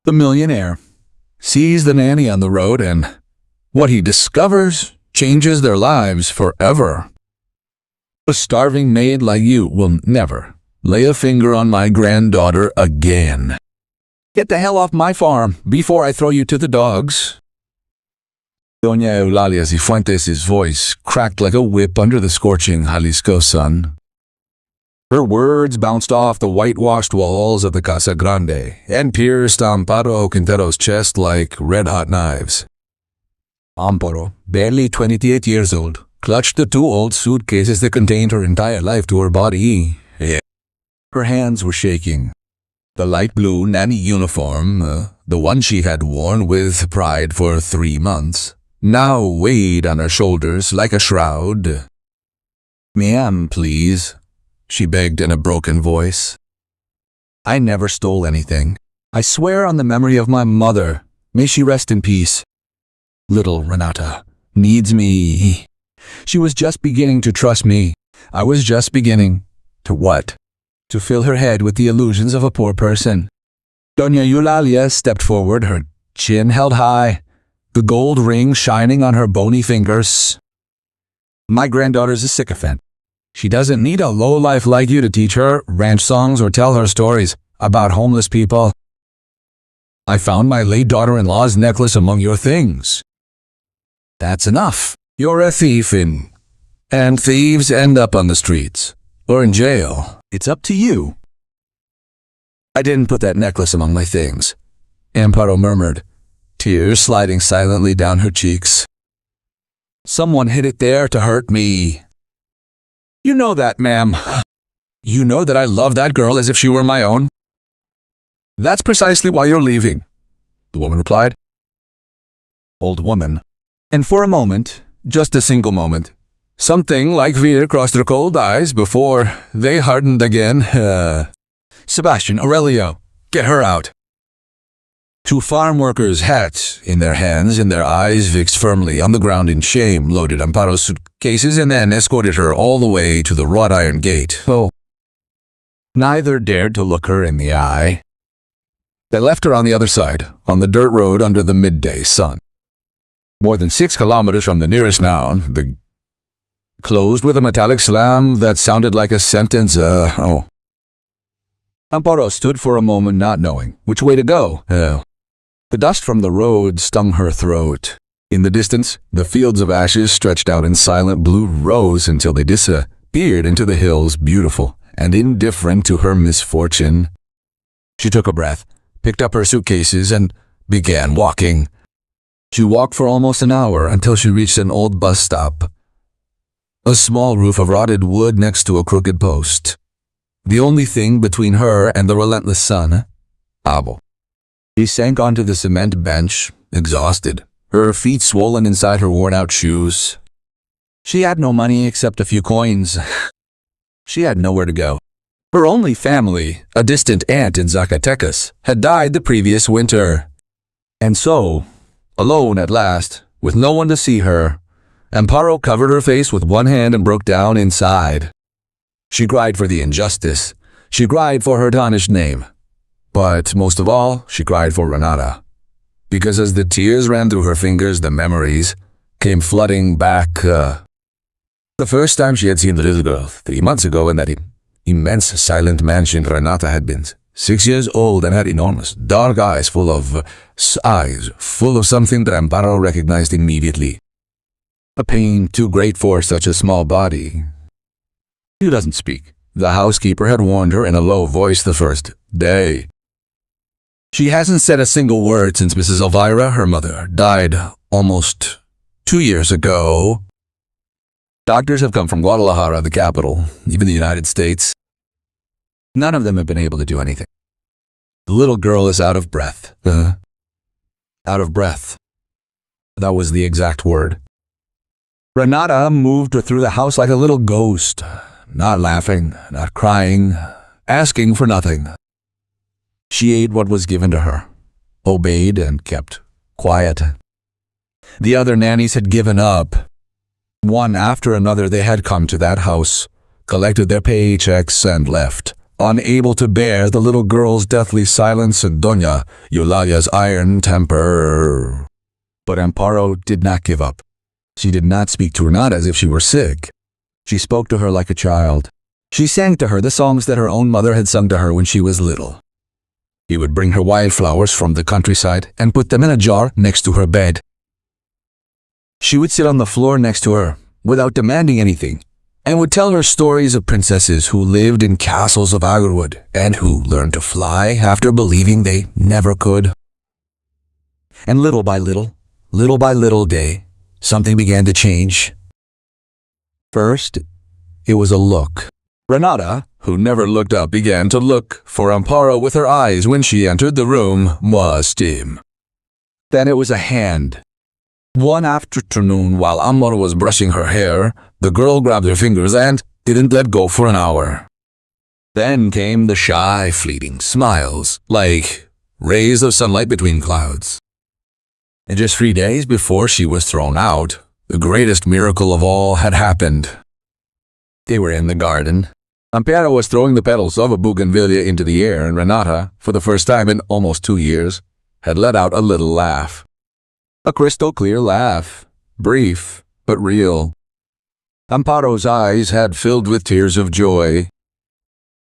The millionaire sees the nanny on the road, and what he discovers changes their lives forever. A starving maid like you will never lay a finger on my granddaughter again. Get the hell off my farm before I throw you to the dogs. Doña Eulalia Cifuentes' voice cracked like a whip under the scorching Jalisco sun. Her words bounced off the whitewashed walls of the Casa Grande and pierced Amparo Quintero's chest like red-hot knives. Amparo, barely 28 years old, clutched the two old suitcases that contained her entire life to her body. Her hands were shaking. The light blue nanny uniform, the one she had worn with pride for 3 months, now weighed on her shoulders like a shroud. "Ma'am, please," she begged in a broken voice. "I never stole anything. I swear on the memory of my mother. May she rest in peace. Little Renata needs me." She was just beginning to trust me. I was just beginning. To what? To fill her head with the illusions of a poor person. Doña Eulalia stepped forward, her chin held high, the gold ring shining on her bony fingers. "My granddaughter's a sycophant. She doesn't need a lowlife like you to teach her ranch songs or tell her stories about homeless people. I found my late daughter-in-law's necklace among your things. That's enough. You're a thief, and thieves end up on the streets or in jail. It's up to you." "I didn't put that necklace among my things," Amparo murmured, tears sliding silently down her cheeks. "Someone hid it there to hurt me." "You know that, ma'am. You know that I love that girl as if she were my own." "That's precisely why you're leaving," the woman replied. Old woman. And for a moment, just a single moment, something like fear crossed her cold eyes before they hardened again. "Sebastian, Aurelio, get her out." Two farm workers, hats in their hands and their eyes fixed firmly on the ground in shame, loaded Amparo's suitcases and then escorted her all the way to the wrought iron gate. Oh, neither dared to look her in the eye. They left her on the other side, on the dirt road under the midday sun. More than 6 kilometers from the nearest town, the closed with a metallic slam that sounded like a sentence. Amparo stood for a moment not knowing which way to go. The dust from the road stung her throat. In the distance, the fields of ashes stretched out in silent blue rows until they disappeared into the hills, beautiful and indifferent to her misfortune. She took a breath, picked up her suitcases, and began walking. She walked for almost an hour until she reached an old bus stop. A small roof of rotted wood next to a crooked post. The only thing between her and the relentless sun. Abo. She sank onto the cement bench, exhausted, her feet swollen inside her worn-out shoes. She had no money except a few coins. She had nowhere to go. Her only family, a distant aunt in Zacatecas, had died the previous winter. And so, alone at last, with no one to see her, Amparo covered her face with one hand and broke down inside. She cried for the injustice. She cried for her tarnished name. But most of all, she cried for Renata. Because as the tears ran through her fingers, the memories came flooding back. The first time she had seen the little girl, 3 months ago, in that immense silent mansion, Renata had been 6 years old and had enormous, dark eyes full of something that Amparo recognized immediately. A pain too great for such a small body. "She doesn't speak," the housekeeper had warned her in a low voice the first day. "She hasn't said a single word since Mrs. Elvira, her mother, died almost 2 years ago. Doctors have come from Guadalajara, the capital, even the United States. None of them have been able to do anything. The little girl is out of breath." Out of breath. That was the exact word. Renata moved through the house like a little ghost, not laughing, not crying, asking for nothing. She ate what was given to her, obeyed and kept quiet. The other nannies had given up. One after another they had come to that house, collected their paychecks and left, unable to bear the little girl's deathly silence and Doña Eulalia's iron temper. But Amparo did not give up. She did not speak to Renata as if she were sick. She spoke to her like a child. She sang to her the songs that her own mother had sung to her when she was little. He would bring her wildflowers from the countryside and put them in a jar next to her bed. She would sit on the floor next to her, without demanding anything, and would tell her stories of princesses who lived in castles of agarwood and who learned to fly after believing they never could. And little by little day, something began to change. First, it was a look. Renata, who never looked up, began to look for Amparo with her eyes when she entered the room, was dim. Then it was a hand. One afternoon, while Amparo was brushing her hair, the girl grabbed her fingers and didn't let go for an hour. Then came the shy, fleeting smiles, like rays of sunlight between clouds. And just 3 days before she was thrown out, the greatest miracle of all had happened. They were in the garden. Amparo was throwing the petals of a bougainvillea into the air, and Renata, for the first time in almost 2 years, had let out a little laugh. A crystal-clear laugh, brief but real. Amparo's eyes had filled with tears of joy.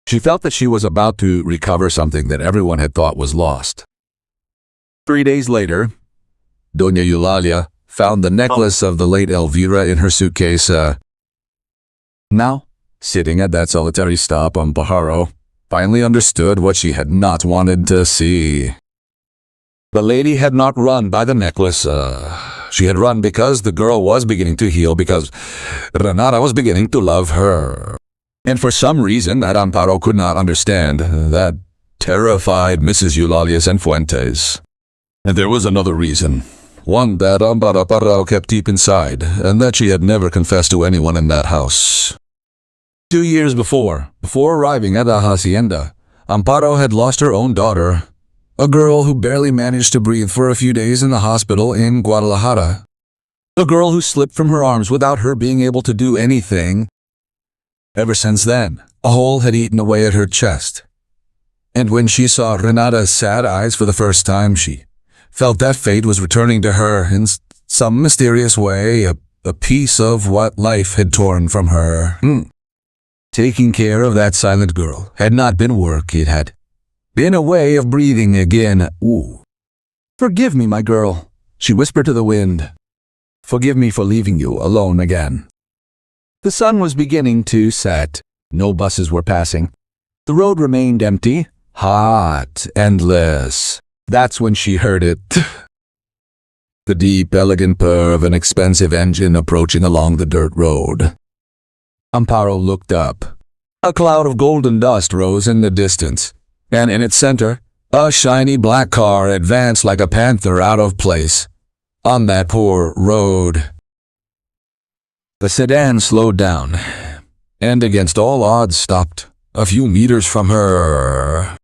She felt that she was about to recover something that everyone had thought was lost. 3 days later, Doña Eulalia found the necklace of the late Elvira in her suitcase. Now, sitting at that solitary stop, Amparo finally understood what she had not wanted to see. The lady had not run by the necklace. She had run because the girl was beginning to heal, because Renata was beginning to love her. And for some reason that Amparo could not understand, that terrified Mrs. Eulalia Cifuentes. And there was another reason. One that Amparo kept deep inside, and that she had never confessed to anyone in that house. 2 years before arriving at the hacienda, Amparo had lost her own daughter, a girl who barely managed to breathe for a few days in the hospital in Guadalajara. A girl who slipped from her arms without her being able to do anything. Ever since then, a hole had eaten away at her chest. And when she saw Renata's sad eyes for the first time, she felt that fate was returning to her in some mysterious way, a piece of what life had torn from her. Taking care of that silent girl had not been work, it had been a way of breathing again. Ooh. "Forgive me, my girl," she whispered to the wind. "Forgive me for leaving you alone again." The sun was beginning to set. No buses were passing. The road remained empty, hot, endless. That's when she heard it. The deep, elegant purr of an expensive engine approaching along the dirt road. Amparo looked up. A cloud of golden dust rose in the distance, and in its center, a shiny black car advanced like a panther out of place on that poor road. The sedan slowed down, and against all odds stopped a few meters from her.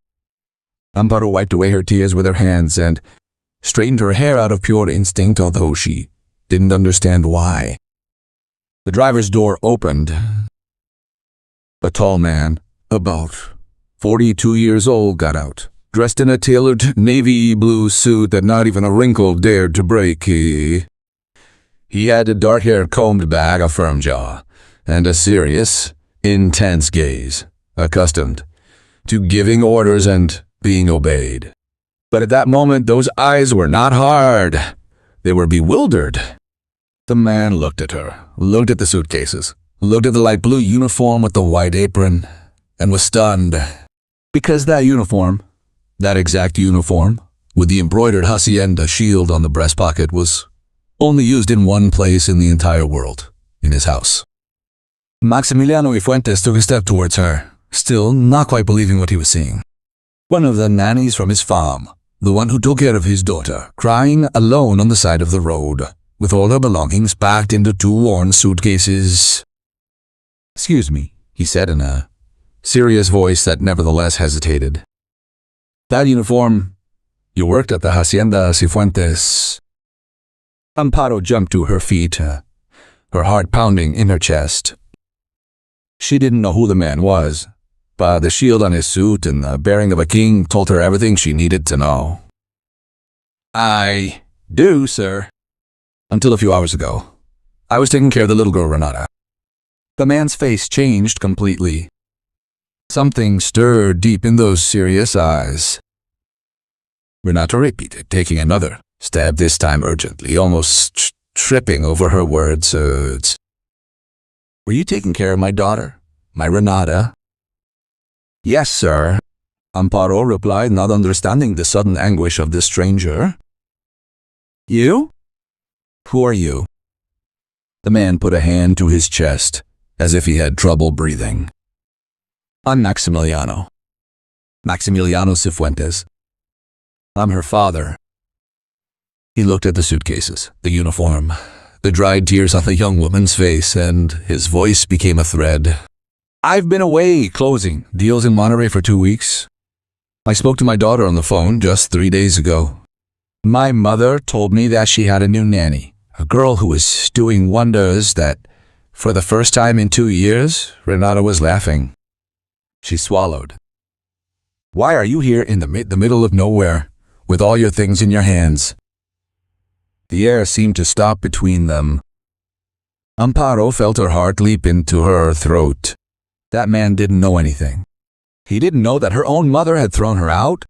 Amparo wiped away her tears with her hands and straightened her hair out of pure instinct, although she didn't understand why. The driver's door opened. A tall man, about 42 years old, got out, dressed in a tailored navy blue suit that not even a wrinkle dared to break. He had a dark hair combed back, a firm jaw, and a serious, intense gaze, accustomed to giving orders and being obeyed. But at that moment, those eyes were not hard. They were bewildered. The man looked at her, looked at the suitcases, looked at the light blue uniform with the white apron, and was stunned. Because that uniform, that exact uniform, with the embroidered hacienda shield on the breast pocket, was only used in one place in the entire world, in his house. Maximiliano y Fuentes took a step towards her, still not quite believing what he was seeing. One of the nannies from his farm, the one who took care of his daughter, crying alone on the side of the road, with all her belongings packed into 2 worn suitcases. "Excuse me," he said in a serious voice that nevertheless hesitated. "That uniform, you worked at the Hacienda Cifuentes." Amparo jumped to her feet, her heart pounding in her chest. She didn't know who the man was, but the shield on his suit and the bearing of a king told her everything she needed to know. I do, sir. Until a few hours ago, I was taking care of the little girl Renata. The man's face changed completely. Something stirred deep in those serious eyes. Renata repeated, taking another stab, this time urgently, almost tripping over her words. Were you taking care of my daughter, my Renata? Yes, sir, Amparo replied, not understanding the sudden anguish of the stranger. You? Who are you? The man put a hand to his chest, as if he had trouble breathing. I'm Maximiliano. Maximiliano Cifuentes. I'm her father. He looked at the suitcases, the uniform, the dried tears on the young woman's face, and his voice became a thread. I've been away closing deals in Monterey for 2 weeks. I spoke to my daughter on the phone just 3 days ago. My mother told me that she had a new nanny, a girl who was doing wonders, that for the first time in 2 years, Renata was laughing. She swallowed. Why are you here in the middle of nowhere, with all your things in your hands? The air seemed to stop between them. Amparo felt her heart leap into her throat. That man didn't know anything. He didn't know that her own mother had thrown her out.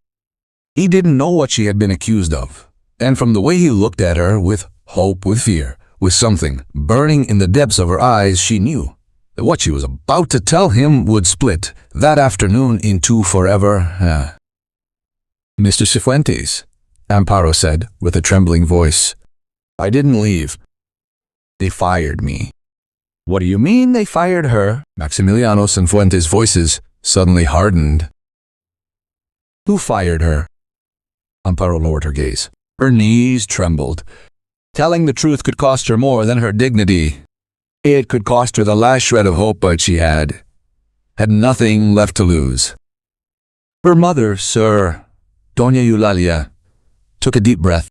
He didn't know what she had been accused of. And from the way he looked at her, with hope, with fear, with something burning in the depths of her eyes, she knew that what she was about to tell him would split that afternoon in two forever. Mr. Cifuentes, Amparo said with a trembling voice, I didn't leave. They fired me. What do you mean they fired her? Maximiliano Cifuentes' voices suddenly hardened. Who fired her? Amparo lowered her gaze. Her knees trembled. Telling the truth could cost her more than her dignity. It could cost her the last shred of hope, but she had nothing left to lose. Her mother, sir, Doña Eulalia, took a deep breath.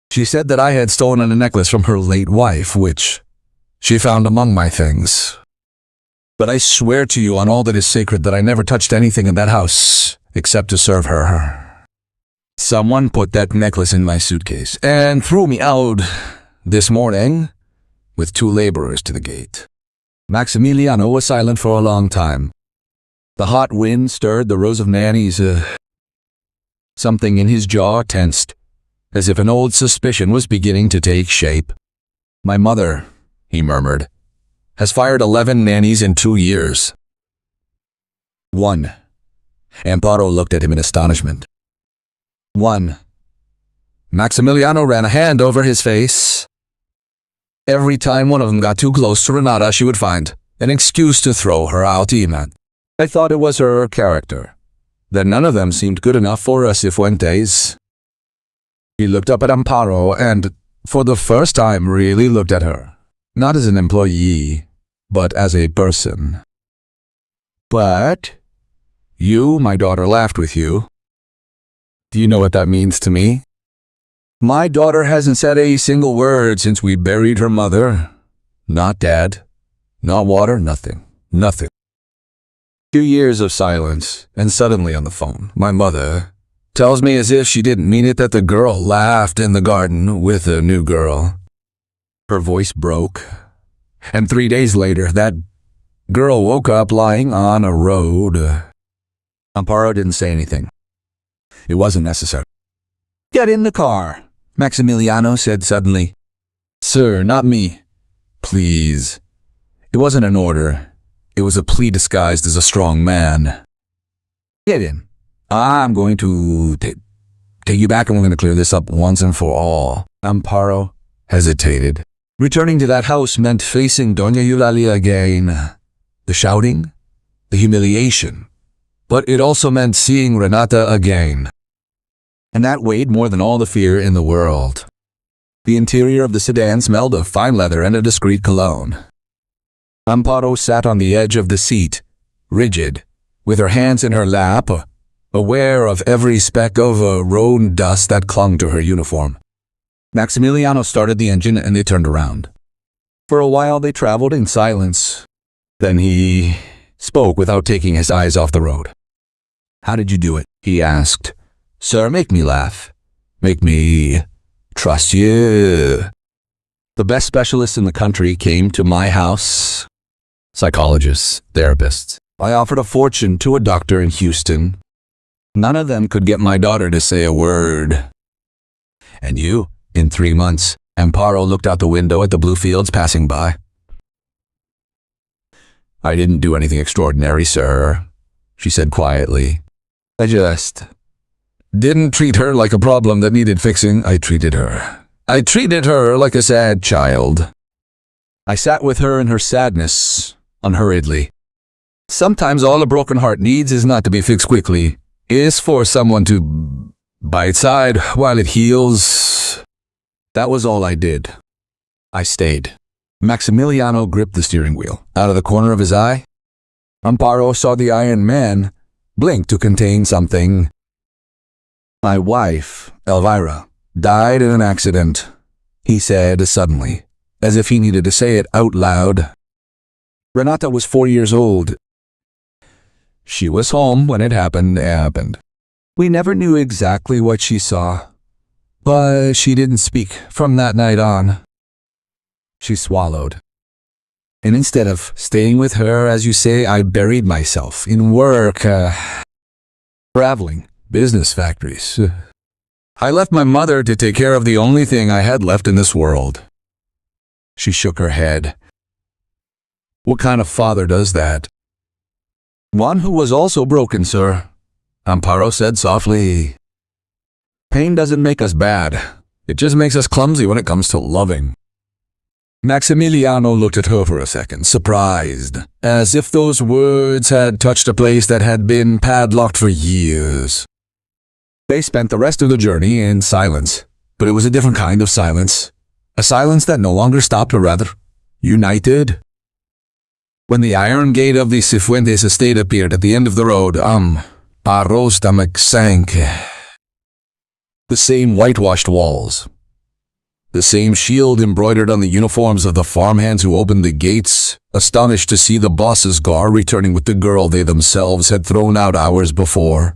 She said that I had stolen a necklace from her late wife, which she found among my things. But I swear to you on all that is sacred that I never touched anything in that house except to serve her. Someone put that necklace in my suitcase and threw me out this morning with 2 laborers to the gate. Maximiliano was silent for a long time. The hot wind stirred the rows of Nanny's. Something in his jaw tensed, as if an old suspicion was beginning to take shape. My mother, he murmured, has fired 11 nannies in 2 years. 1. Amparo looked at him in astonishment. 1. Maximiliano ran a hand over his face. Every time one of them got too close to Renata, she would find an excuse to throw her out. I thought it was her character, that none of them seemed good enough for us Cifuentes. He looked up at Amparo and, for the first time, really looked at her. Not as an employee, but as a person. But you, my daughter, laughed with you. Do you know what that means to me? My daughter hasn't said a single word since we buried her mother. Not dad, not water, nothing, nothing. 2 years of silence, and suddenly on the phone, my mother tells me as if she didn't mean it that the girl laughed in the garden with a new girl. Her voice broke, and 3 days later, that girl woke up lying on a road. Amparo didn't say anything. It wasn't necessary. Get in the car, Maximiliano said suddenly. Sir, not me. Please. It wasn't an order. It was a plea disguised as a strong man. Get in. I'm going to take you back and we're going to clear this up once and for all. Amparo hesitated. Returning to that house meant facing Doña Eulalia again. The shouting, the humiliation. But it also meant seeing Renata again. And that weighed more than all the fear in the world. The interior of the sedan smelled of fine leather and a discreet cologne. Amparo sat on the edge of the seat, rigid, with her hands in her lap, aware of every speck of road dust that clung to her uniform. Maximiliano started the engine and they turned around. For a while they traveled in silence. Then he spoke without taking his eyes off the road. "How did you do it?" he asked. "Sir, make me laugh. Make me trust you." The best specialists in the country came to my house. Psychologists, therapists. I offered a fortune to a doctor in Houston. None of them could get my daughter to say a word. And you, in 3 months, Amparo looked out the window at the blue fields passing by. "I didn't do anything extraordinary, sir," she said quietly. "I just didn't treat her like a problem that needed fixing. I treated her like a sad child. I sat with her in her sadness, unhurriedly. Sometimes all a broken heart needs is not to be fixed quickly. It is for someone to by its side while it heals." That was all I did. I stayed. Maximiliano gripped the steering wheel. Out of the corner of his eye, Amparo saw the Iron Man blink to contain something. "My wife, Elvira, died in an accident," he said suddenly, as if he needed to say it out loud. "Renata was 4 years old. She was home when it happened. We never knew exactly what she saw, but she didn't speak from that night on." She swallowed. "And instead of staying with her, as you say, I buried myself in work, traveling, business factories. I left my mother to take care of the only thing I had left in this world." She shook her head. "What kind of father does that?" "One who was also broken, sir," Amparo said softly. "Pain doesn't make us bad. It just makes us clumsy when it comes to loving." Maximiliano looked at her for a second, surprised, as if those words had touched a place that had been padlocked for years. They spent the rest of the journey in silence, but it was a different kind of silence. A silence that no longer stopped, or rather, united. When the iron gate of the Cifuentes estate appeared at the end of the road, Amparo's stomach sank. The same whitewashed walls. The same shield embroidered on the uniforms of the farmhands who opened the gates, astonished to see the boss's car returning with the girl they themselves had thrown out hours before.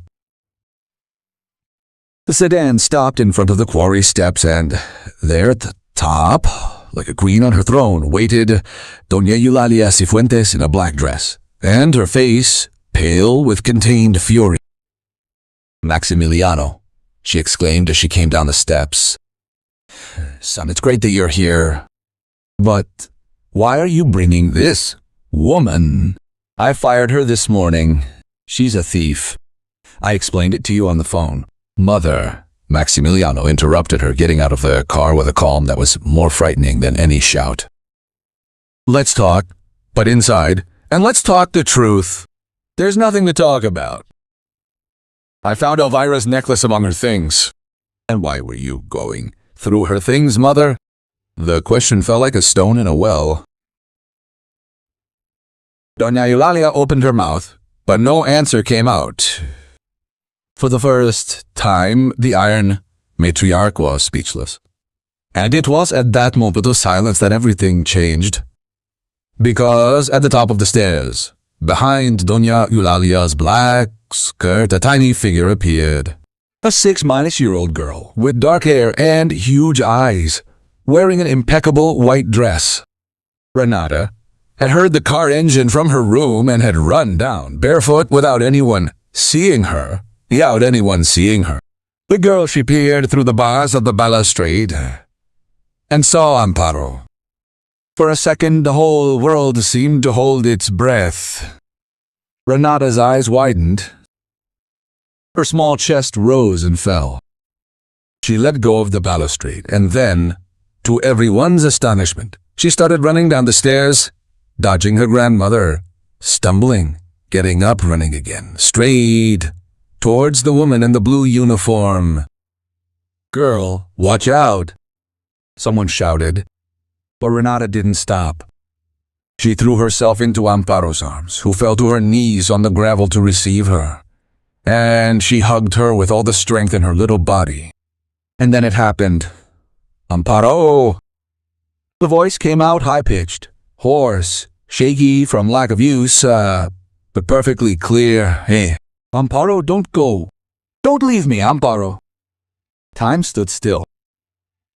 The sedan stopped in front of the quarry steps, and there at the top, like a queen on her throne, waited Doña Eulalia Cifuentes in a black dress, and her face pale with contained fury. "Maximiliano," she exclaimed as she came down the steps. "Son, it's great that you're here. But why are you bringing this woman? I fired her this morning. She's a thief. I explained it to you on the phone." "Mother," Maximiliano interrupted her, getting out of the car with a calm that was more frightening than any shout. "Let's talk, but inside, and let's talk the truth. There's nothing to talk about. I found Elvira's necklace among her things." "And why were you going through her things, mother?" The question fell like a stone in a well. Doña Eulalia opened her mouth, but no answer came out. For the first time, the Iron Matriarch was speechless. And it was at that moment of silence that everything changed. Because at the top of the stairs, behind Doña Eulalia's black skirt, a tiny figure appeared. A 6-year-old girl with dark hair and huge eyes, wearing an impeccable white dress. Renata had heard the car engine from her room and had run down, barefoot, without anyone seeing her. The girl, she peered through the bars of the balustrade and saw Amparo. For a second, the whole world seemed to hold its breath. Renata's eyes widened. Her small chest rose and fell. She let go of the balustrade, and then, to everyone's astonishment, she started running down the stairs, dodging her grandmother, stumbling, getting up, running again, straight towards the woman in the blue uniform. "Girl, watch out!" someone shouted, but Renata didn't stop. She threw herself into Amparo's arms, who fell to her knees on the gravel to receive her, and she hugged her with all the strength in her little body. And then it happened. "Amparo!" The voice came out high-pitched, hoarse, shaky from lack of use. but perfectly clear. Hey, Amparo, don't go. Don't leave me, Amparo. Time stood still.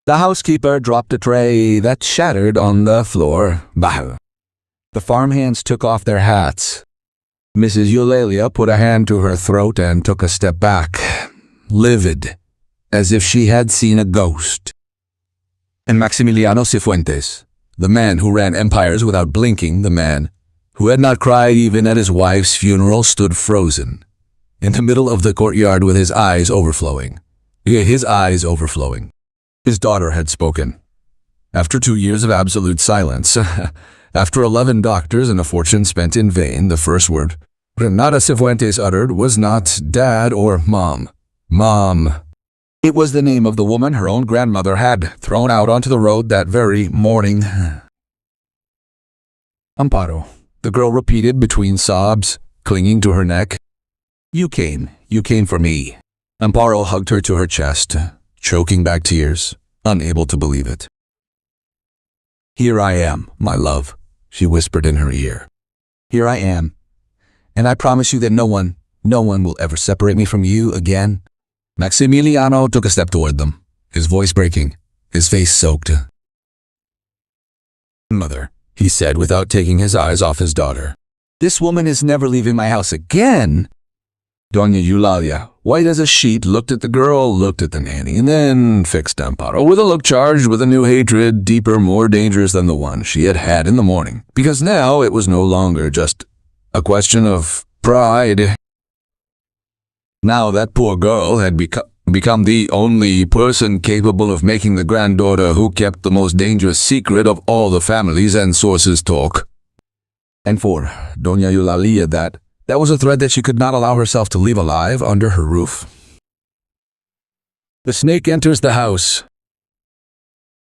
The housekeeper dropped a tray that shattered on the floor. Bah. The farmhands took off their hats. Mrs. Eulalia put a hand to her throat and took a step back, livid, as if she had seen a ghost. And Maximiliano Cifuentes, the man who ran empires without blinking, the man who had not cried even at his wife's funeral, stood frozen in the middle of the courtyard with his eyes overflowing. His eyes overflowing. His daughter had spoken. After 2 years of absolute silence, after 11 doctors and a fortune spent in vain, the first word Renata Cifuentes uttered was not Dad or Mom. Mom. It was the name of the woman her own grandmother had thrown out onto the road that very morning. Amparo, the girl repeated between sobs, clinging to her neck. You came for me. Amparo hugged her to her chest, choking back tears, unable to believe it. Here I am, my love, she whispered in her ear. Here I am, and I promise you that no one will ever separate me from you again. Maximiliano took a step toward them, his voice breaking, his face soaked. Mother, he said without taking his eyes off his daughter. This woman is never leaving my house again. Doña Eulalia, white as a sheet, looked at the girl, looked at the nanny, and then fixed Amparo with a look charged with a new hatred, deeper, more dangerous than the one she had had in the morning, because now it was no longer just a question of pride. Now that poor girl had become the only person capable of making the granddaughter who kept the most dangerous secret of all the families and sources talk. And for Doña Eulalia, that was a thread that she could not allow herself to leave alive under her roof. The snake enters the house.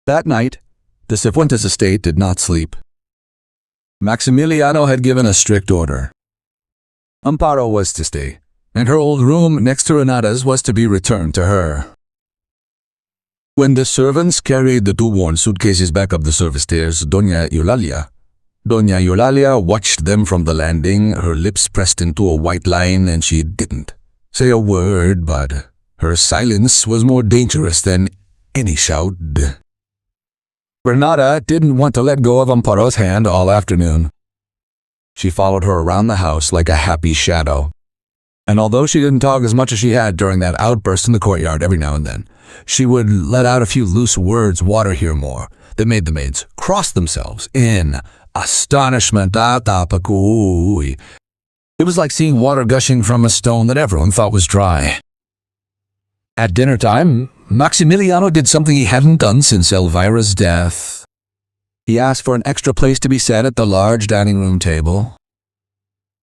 That night, the Cifuentes estate did not sleep. Maximiliano had given a strict order. Amparo was to stay, and her old room next to Renata's was to be returned to her. When the servants carried the 2 worn suitcases back up the service stairs, Doña Eulalia watched them from the landing, her lips pressed into a white line, and she didn't say a word, but her silence was more dangerous than any shout. Renata didn't want to let go of Amparo's hand all afternoon. She followed her around the house like a happy shadow. And although she didn't talk as much as she had during that outburst in the courtyard every now and then, she would let out a few loose words, water here more, that made the maids cross themselves in astonishment. It was like seeing water gushing from a stone that everyone thought was dry. At dinner time, Maximiliano did something he hadn't done since Elvira's death. He asked for an extra place to be set at the large dining room table.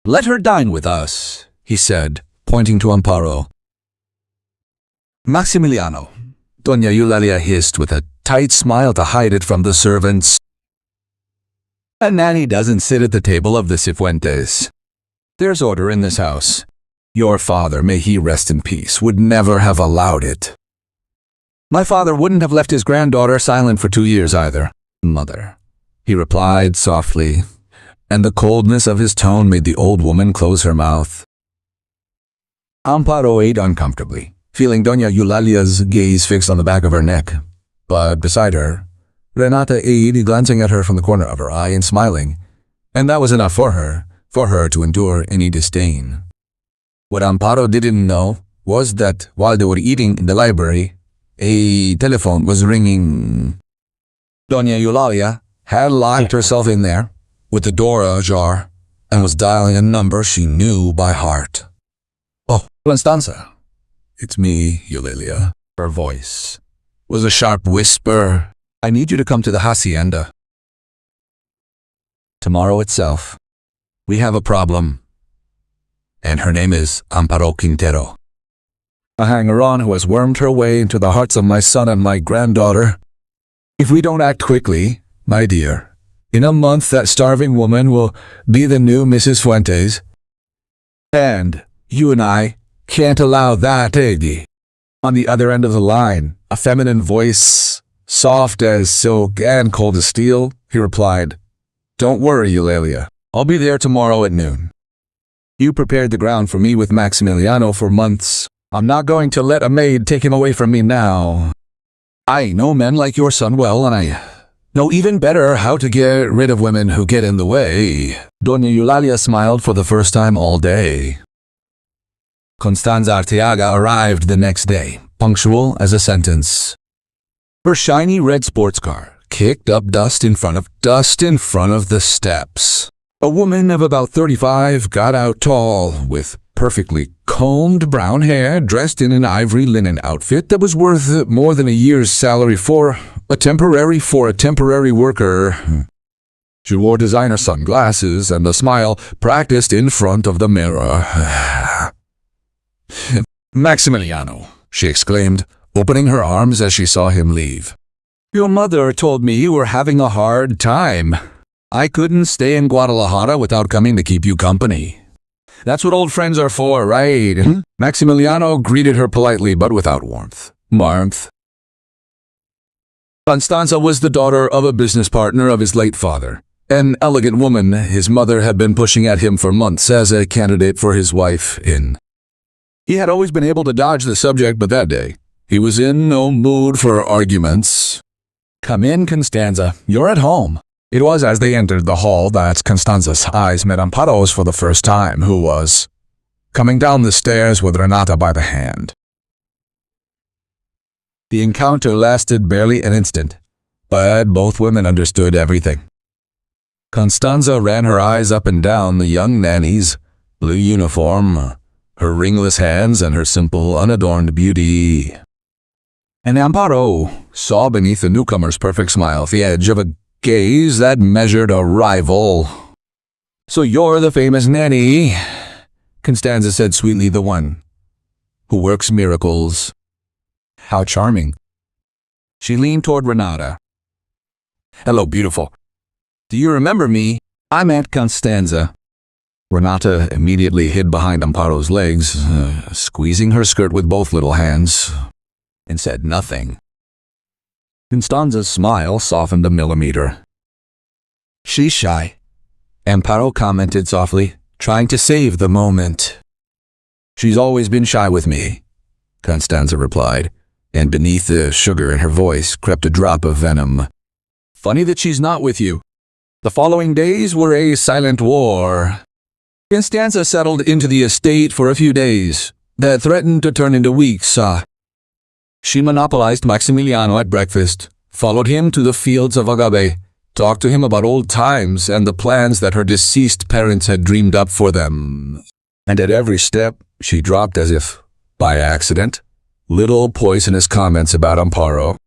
Let her dine with us, he said, pointing to Amparo. Maximiliano, Doña Eulalia hissed with a tight smile to hide it from the servants. A nanny doesn't sit at the table of the Cifuentes. There's order in this house. Your father, may he rest in peace, would never have allowed it. My father wouldn't have left his granddaughter silent for 2 years either, Mother, he replied softly, and the coldness of his tone made the old woman close her mouth. Amparo ate uncomfortably, feeling Doña Eulalia's gaze fixed on the back of her neck. But beside her, Renata ate, glancing at her from the corner of her eye and smiling, and that was enough for her to endure any disdain. What Amparo didn't know was that while they were eating in the library, a telephone was ringing. Doña Eulalia had locked herself in there, with the door ajar, and was dialing a number she knew by heart. Oh, Constanza. It's me, Eulalia. Her voice was a sharp whisper. I need you to come to the hacienda. Tomorrow itself. We have a problem. And her name is Amparo Quintero. A hanger-on who has wormed her way into the hearts of my son and my granddaughter. If we don't act quickly, my dear, in a month that starving woman will be the new Mrs. Fuentes. And you and I can't allow that, Eddie. On the other end of the line, a feminine voice, soft as silk and cold as steel, he replied, Don't worry, Eulalia. I'll be there tomorrow at noon. You prepared the ground for me with Maximiliano for months. I'm not going to let a maid take him away from me now. I know men like your son well, and I know even better how to get rid of women who get in the way. Doña Eulalia smiled for the first time all day. Constanza Arteaga arrived the next day, punctual as a sentence. Her shiny red sports car kicked up dust in front of the steps. A woman of about 35 got out tall, with perfectly combed brown hair, dressed in an ivory linen outfit that was worth more than a year's salary for a temporary worker. She wore designer sunglasses and a smile practiced in front of the mirror. Maximiliano, she exclaimed, opening her arms as she saw him leave. Your mother told me you were having a hard time. I couldn't stay in Guadalajara without coming to keep you company. That's what old friends are for, right? Maximiliano greeted her politely but without warmth. Constanza was the daughter of a business partner of his late father, an elegant woman his mother had been pushing at him for months as a candidate for his wife in. He had always been able to dodge the subject, but that day, he was in no mood for arguments. Come in, Constanza. You're at home. It was as they entered the hall that Constanza's eyes met Amparo's for the first time, who was coming down the stairs with Renata by the hand. The encounter lasted barely an instant, but both women understood everything. Constanza ran her eyes up and down the young nanny's blue uniform, her ringless hands, and her simple, unadorned beauty. And Amparo saw beneath the newcomer's perfect smile the edge of a gaze that measured a rival. So you're the famous Nanny, Constanza said sweetly, the one who works miracles. How charming. She leaned toward Renata. Hello, beautiful. Do you remember me? I'm Aunt Constanza. Renata immediately hid behind Amparo's legs, squeezing her skirt with both little hands, and said nothing. Constanza's smile softened a millimeter. She's shy, Amparo commented softly, trying to save the moment. She's always been shy with me, Constanza replied, and beneath the sugar in her voice crept a drop of venom. Funny that she's not with you. The following days were a silent war. Constanza settled into the estate for a few days that threatened to turn into weeks. She monopolized Maximiliano at breakfast, followed him to the fields of Agave, talked to him about old times and the plans that her deceased parents had dreamed up for them. And at every step, she dropped, as if by accident, little poisonous comments about Amparo.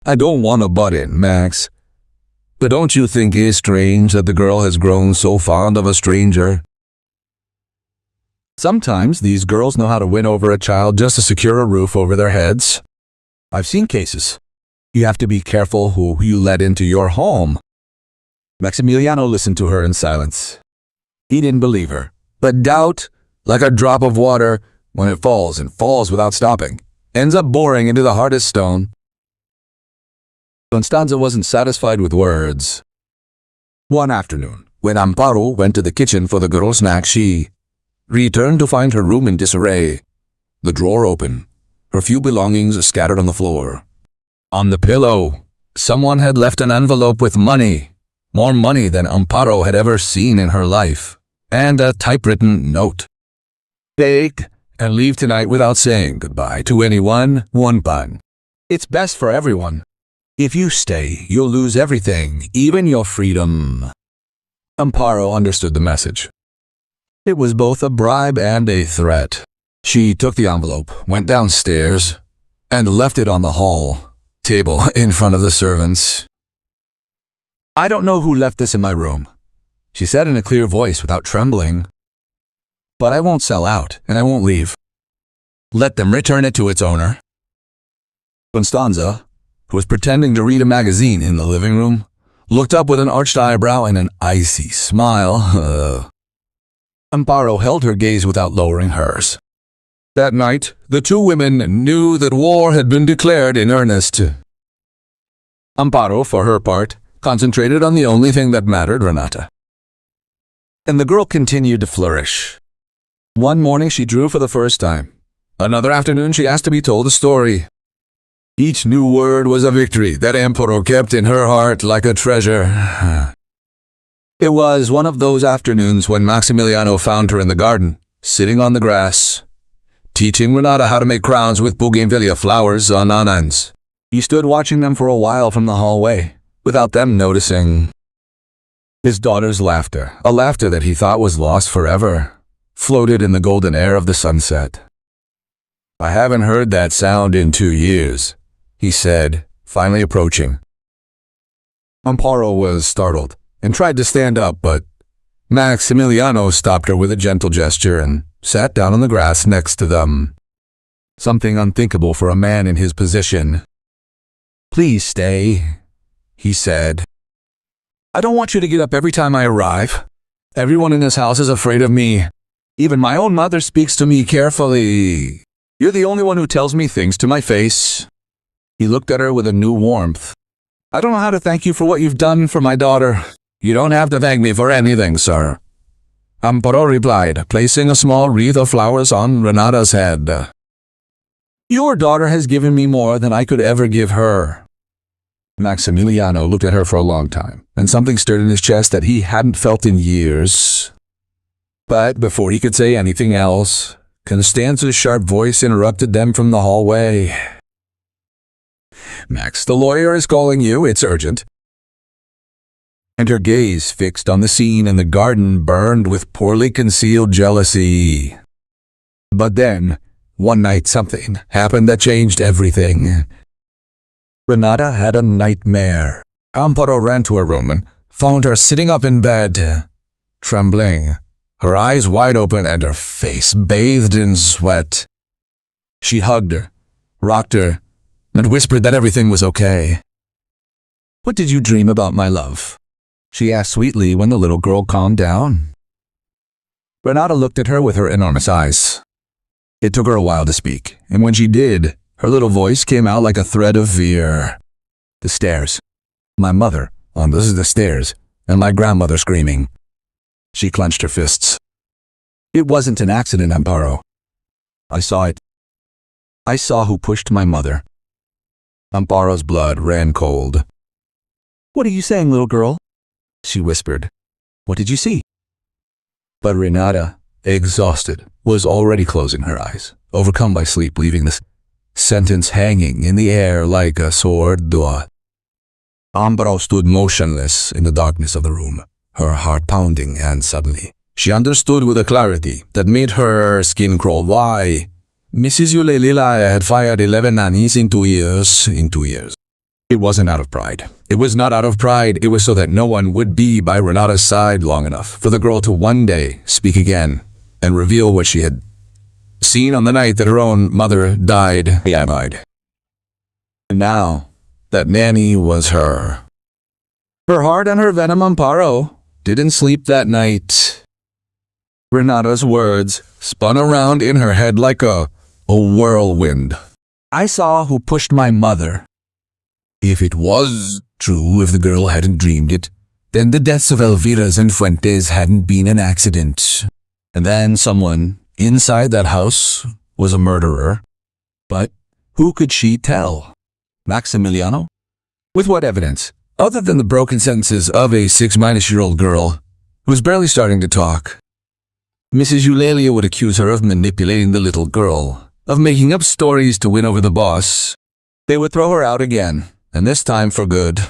I don't want to butt in, Max, but don't you think it's strange that the girl has grown so fond of a stranger? Sometimes these girls know how to win over a child just to secure a roof over their heads. I've seen cases. You have to be careful who you let into your home. Maximiliano listened to her in silence. He didn't believe her, but doubt, like a drop of water, when it falls and falls without stopping, ends up boring into the hardest stone. Constanza wasn't satisfied with words. One afternoon, when Amparo went to the kitchen for the girl's snack, she returned to find her room in disarray. The drawer open, her few belongings scattered on the floor. On the pillow, someone had left an envelope with money, more money than Amparo had ever seen in her life, and a typewritten note. Take and leave tonight without saying goodbye to anyone, one bun. It's best for everyone. If you stay, you'll lose everything, even your freedom. Amparo understood the message. It was both a bribe and a threat. She took the envelope, went downstairs, and left it on the hall table in front of the servants. I don't know who left this in my room, she said in a clear voice without trembling. But I won't sell out, and I won't leave. Let them return it to its owner. Constanza, who was pretending to read a magazine in the living room, looked up with an arched eyebrow and an icy smile. Amparo held her gaze without lowering hers. That night, the two women knew that war had been declared in earnest. Amparo, for her part, concentrated on the only thing that mattered, Renata. And the girl continued to flourish. One morning she drew for the first time. Another afternoon she asked to be told a story. Each new word was a victory that Emperor kept in her heart like a treasure. It was one of those afternoons when Maximiliano found her in the garden, sitting on the grass, teaching Renata how to make crowns with bougainvillea flowers on anans. He stood watching them for a while from the hallway, without them noticing. His daughter's laughter, a laughter that he thought was lost forever, floated in the golden air of the sunset. "I haven't heard that sound in 2 years," he said, finally approaching. Amparo was startled and tried to stand up, but Maximiliano stopped her with a gentle gesture and sat down on the grass next to them. Something unthinkable for a man in his position. "Please stay," he said. "I don't want you to get up every time I arrive. Everyone in this house is afraid of me. Even my own mother speaks to me carefully. You're the only one who tells me things to my face." He looked at her with a new warmth. "I don't know how to thank you for what you've done for my daughter." "You don't have to thank me for anything, sir," Amparo replied, placing a small wreath of flowers on Renata's head. "Your daughter has given me more than I could ever give her." Maximiliano looked at her for a long time, and something stirred in his chest that he hadn't felt in years. But before he could say anything else, Constanza's sharp voice interrupted them from the hallway. "Max, the lawyer is calling you. It's urgent." And her gaze fixed on the scene in the garden burned with poorly concealed jealousy. But then, one night something happened that changed everything. Renata had a nightmare. Amparo ran to her room and found her sitting up in bed, trembling, her eyes wide open and her face bathed in sweat. She hugged her, rocked her, and whispered that everything was okay. "What did you dream about, my love?" she asked sweetly when the little girl calmed down. Renata looked at her with her enormous eyes. It took her a while to speak, and when she did, her little voice came out like a thread of fear. "The stairs. My mother on the stairs, and my grandmother screaming." She clenched her fists. "It wasn't an accident, Amparo. I saw it. I saw who pushed my mother." Amparo's blood ran cold. "What are you saying, little girl?" she whispered. "What did you see?" But Renata, exhausted, was already closing her eyes, overcome by sleep, leaving this sentence hanging in the air like a sword dart. Amparo stood motionless in the darkness of the room, her heart pounding, and suddenly she understood with a clarity that made her skin crawl why Mrs. Eulalia had fired 11 nannies in 2 years. It wasn't out of pride. It was not out of pride. It was so that no one would be by Renata's side long enough for the girl to one day speak again and reveal what she had seen on the night that her own mother died. And now, that Nanny was her. Her heart and her venom, Amparo, didn't sleep that night. Renata's words spun around in her head like a whirlwind. "I saw who pushed my mother." If it was true, if the girl hadn't dreamed it, then the deaths of Elvira's and Fuentes hadn't been an accident. And then someone inside that house was a murderer. But who could she tell? Maximiliano? With what evidence, other than the broken sentences of a 6-year-old girl who was barely starting to talk? Mrs. Eulalia would accuse her of manipulating the little girl, of making up stories to win over the boss. They would throw her out again, and this time for good.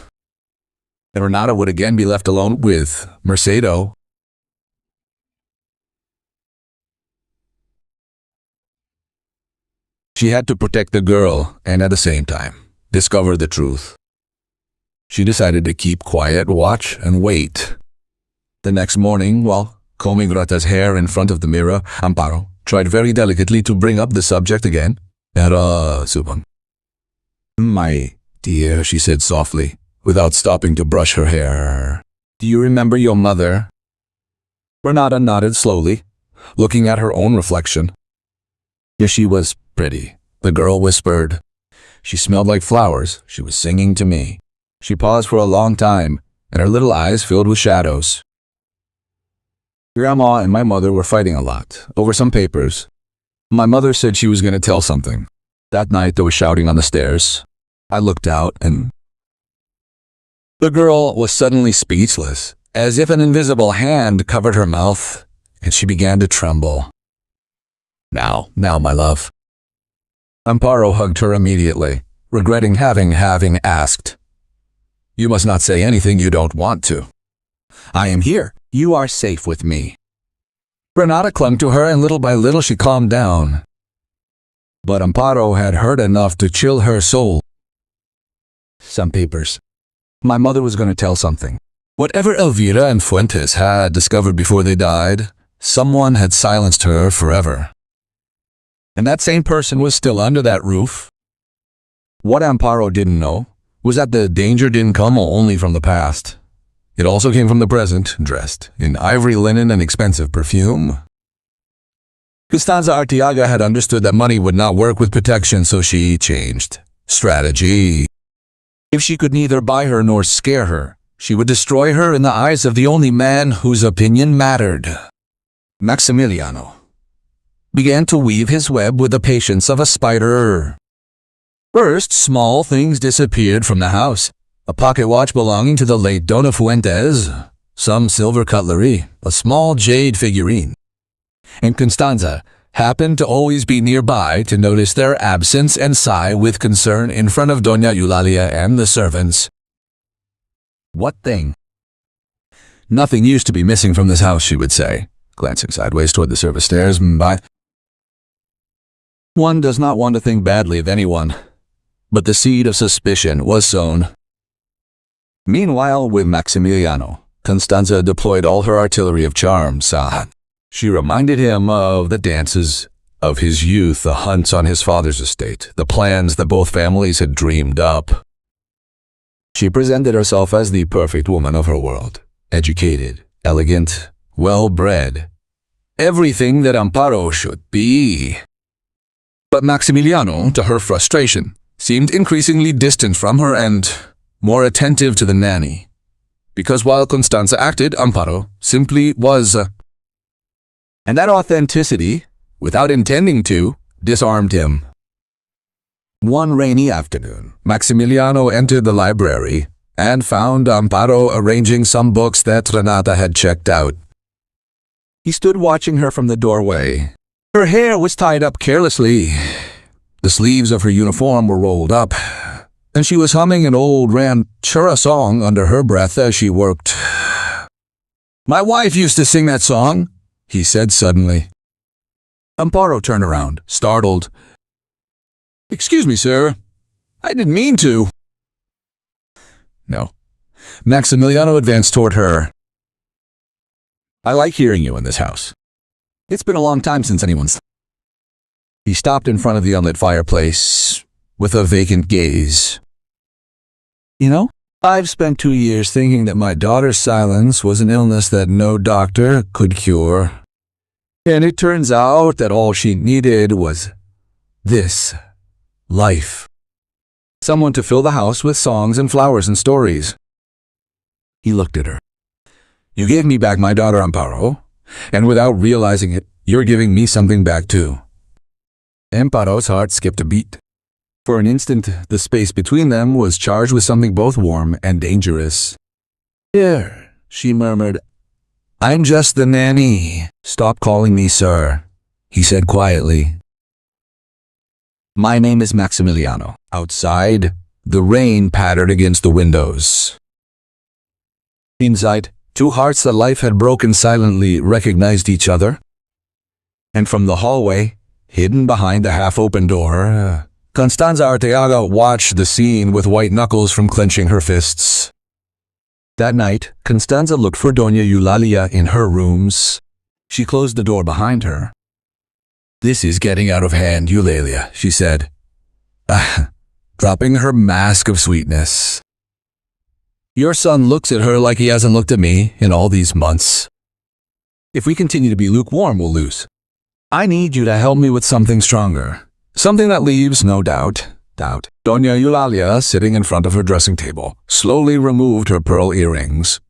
And Renata would again be left alone with Mercedo. She had to protect the girl and at the same time discover the truth. She decided to keep quiet, watch, and wait. The next morning, while combing Renata's hair in front of the mirror, Amparo tried very delicately to bring up the subject again. "Era subang." "My dear," she said softly, without stopping to brush her hair. "Do you remember your mother?" Renata nodded slowly, looking at her own reflection. Yes, she was pretty, the girl whispered. She smelled like flowers. She was singing to me. She paused for a long time, and her little eyes filled with shadows. Grandma and my mother were fighting a lot over some papers. My mother said she was going to tell something. That night there was shouting on the stairs. I looked out and the girl was suddenly speechless, as if an invisible hand covered her mouth, and she began to tremble. Now, my love. Amparo hugged her immediately, regretting having asked. You must not say anything you don't want to. I am here. You are safe with me. Renata clung to her, and little by little she calmed down. But Amparo had heard enough to chill her soul. Some papers. My mother was going to tell something. Whatever Elvira and Fuentes had discovered before they died, someone had silenced her forever. And that same person was still under that roof. What Amparo didn't know was that the danger didn't come only from the past. It also came from the present, dressed in ivory linen and expensive perfume. Constanza Arteaga had understood that money would not work with protection, so she changed strategy. If she could neither buy her nor scare her, she would destroy her in the eyes of the only man whose opinion mattered. Maximiliano began to weave his web with the patience of a spider. First, small things disappeared from the house. A pocket watch belonging to the late Dona Fuentes, some silver cutlery, a small jade figurine. And Constanza happened to always be nearby to notice their absence and sigh with concern in front of Doña Eulalia and the servants. What thing? Nothing used to be missing from this house, she would say, glancing sideways toward the service stairs. One does not want to think badly of anyone, but the seed of suspicion was sown. Meanwhile, with Maximiliano, Constanza deployed all her artillery of charms. She reminded him of the dances of his youth, the hunts on his father's estate, the plans that both families had dreamed up. She presented herself as the perfect woman of her world, educated, elegant, well-bred, everything that Amparo should be. But Maximiliano, to her frustration, seemed increasingly distant from her and more attentive to the nanny, because while Constanza acted, Amparo simply was. And that authenticity, without intending to, disarmed him. One rainy afternoon, Maximiliano entered the library and found Amparo arranging some books that Renata had checked out. He stood watching her from the doorway. Her hair was tied up carelessly. The sleeves of her uniform were rolled up, and she was humming an old ranchera song under her breath as she worked. My wife used to sing that song, he said suddenly. Amparo turned around, startled. Excuse me, sir. I didn't mean to. No. Maximiliano advanced toward her. I like hearing you in this house. It's been a long time since anyone's. He stopped in front of the unlit fireplace with a vacant gaze. You know, I've spent 2 years thinking that my daughter's silence was an illness that no doctor could cure. And it turns out that all she needed was this life. Someone to fill the house with songs and flowers and stories. He looked at her. You gave me back my daughter Amparo, and without realizing it, you're giving me something back too. Amparo's heart skipped a beat. For an instant, the space between them was charged with something both warm and dangerous. Here, she murmured. I'm just the nanny. Stop calling me sir, he said quietly. My name is Maximiliano. Outside, the rain pattered against the windows. Inside, two hearts that life had broken silently recognized each other. And from the hallway, hidden behind the half-open door, Constanza Arteaga watched the scene with white knuckles from clenching her fists. That night, Constanza looked for Doña Eulalia in her rooms. She closed the door behind her. This is getting out of hand, Eulalia, she said, dropping her mask of sweetness. Your son looks at her like he hasn't looked at me in all these months. If we continue to be lukewarm, we'll lose. I need you to help me with something stronger. Something that leaves no doubt. Doña Eulalia, sitting in front of her dressing table, slowly removed her pearl earrings.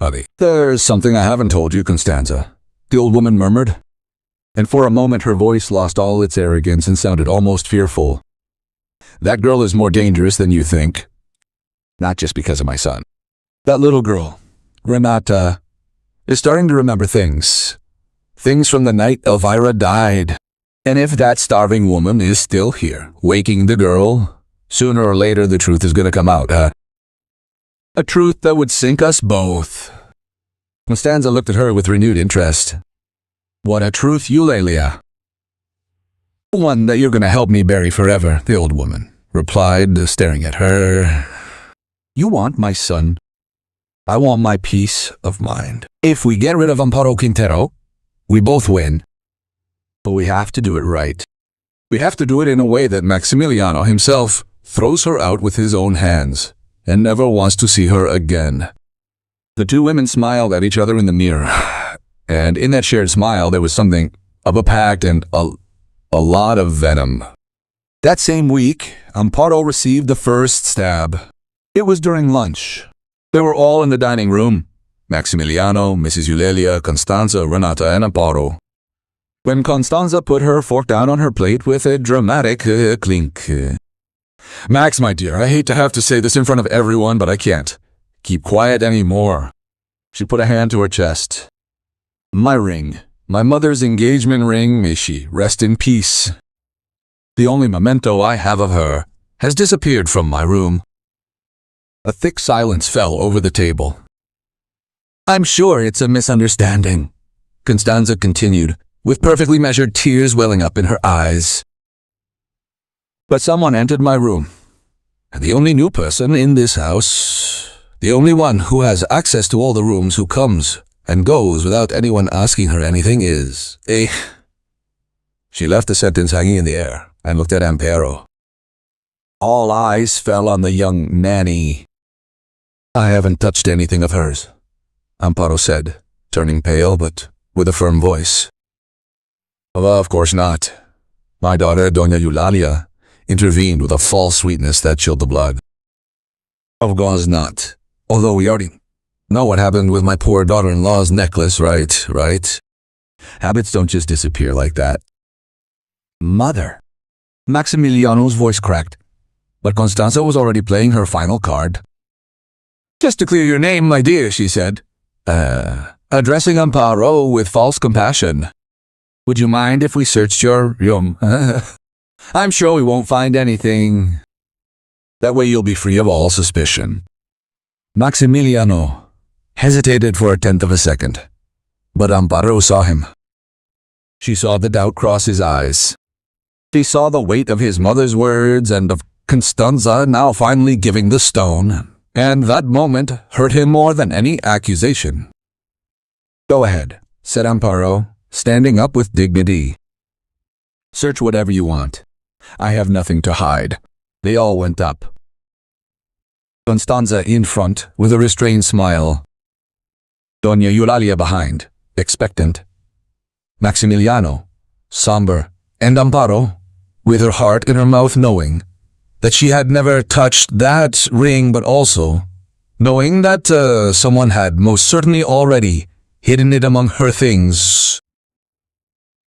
Buddy, there's something I haven't told you, Constanza, the old woman murmured. And for a moment her voice lost all its arrogance and sounded almost fearful. That girl is more dangerous than you think. Not just because of my son. That little girl, Renata, is starting to remember things. Things from the night Elvira died. And if that starving woman is still here, waking the girl, sooner or later the truth is going to come out, A truth that would sink us both. Constanza looked at her with renewed interest. What a truth, Eulalia. One that you're going to help me bury forever, the old woman replied, staring at her. You want my son. I want my peace of mind. If we get rid of Amparo Quintero, we both win. But we have to do it right. We have to do it in a way that Maximiliano himself throws her out with his own hands and never wants to see her again. The two women smiled at each other in the mirror, and in that shared smile there was something of a pact and a lot of venom. That same week, Amparo received the first stab. It was during lunch. They were all in the dining room. Maximiliano, Mrs. Eulalia, Constanza, Renata, and Amparo. When Constanza put her fork down on her plate with a dramatic clink. Max, my dear, I hate to have to say this in front of everyone, but I can't keep quiet anymore. She put a hand to her chest. My ring, my mother's engagement ring, may she rest in peace. The only memento I have of her has disappeared from my room. A thick silence fell over the table. I'm sure it's a misunderstanding, Constanza continued, with perfectly measured tears welling up in her eyes. But someone entered my room, and the only new person in this house, the only one who has access to all the rooms, who comes and goes without anyone asking her anything, is a... She left the sentence hanging in the air and looked at Amparo. All eyes fell on the young Nanny. I haven't touched anything of hers, Amparo said, turning pale but with a firm voice. Of course not. My daughter, Doña Eulalia, intervened with a false sweetness that chilled the blood. Of course not. Although we already know what happened with my poor daughter-in-law's necklace, right? Habits don't just disappear like that. Mother. Maximiliano's voice cracked, but Constanza was already playing her final card. Just to clear your name, my dear, she said, addressing Amparo with false compassion. Would you mind if we searched your room? I'm sure we won't find anything. That way you'll be free of all suspicion. Maximiliano hesitated for a tenth of a second, but Amparo saw him. She saw the doubt cross his eyes. She saw the weight of his mother's words and of Constanza now finally giving the stone, and that moment hurt him more than any accusation. Go ahead, said Amparo, standing up with dignity. Search whatever you want. I have nothing to hide. They all went up. Constanza in front, with a restrained smile. Doña Eulalia behind, expectant. Maximiliano, somber, and Amparo, with her heart in her mouth, knowing that she had never touched that ring, but also knowing that someone had most certainly already hidden it among her things.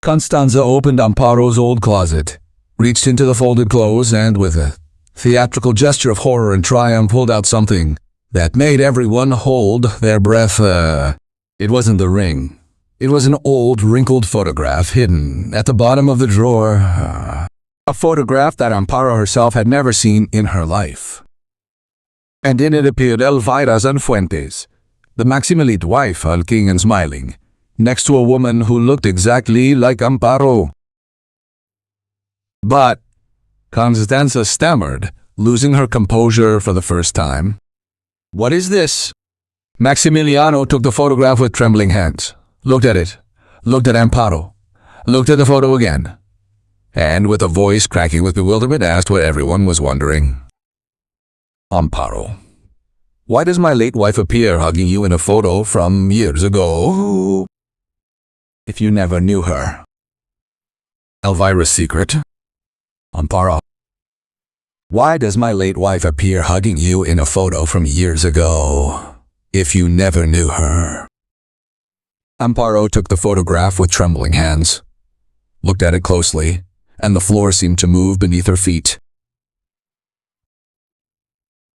Constanza opened Amparo's old closet, reached into the folded clothes, and with a theatrical gesture of horror and triumph pulled out something that made everyone hold their breath. It wasn't the ring. It was an old, wrinkled photograph hidden at the bottom of the drawer. A photograph that Amparo herself had never seen in her life. And in it appeared Elvira Sanfuentes, the Maximilite wife, hulking and smiling, next to a woman who looked exactly like Amparo. But Constanza stammered, losing her composure for the first time. What is this? Maximiliano took the photograph with trembling hands, looked at it, looked at Amparo, looked at the photo again, and with a voice cracking with bewilderment asked what everyone was wondering. Amparo, why does my late wife appear hugging you in a photo from years ago? If you never knew her. Elvira's secret. Amparo, why does my late wife appear hugging you in a photo from years ago? if you never knew her. Amparo took the photograph with trembling hands, looked at it closely, and the floor seemed to move beneath her feet.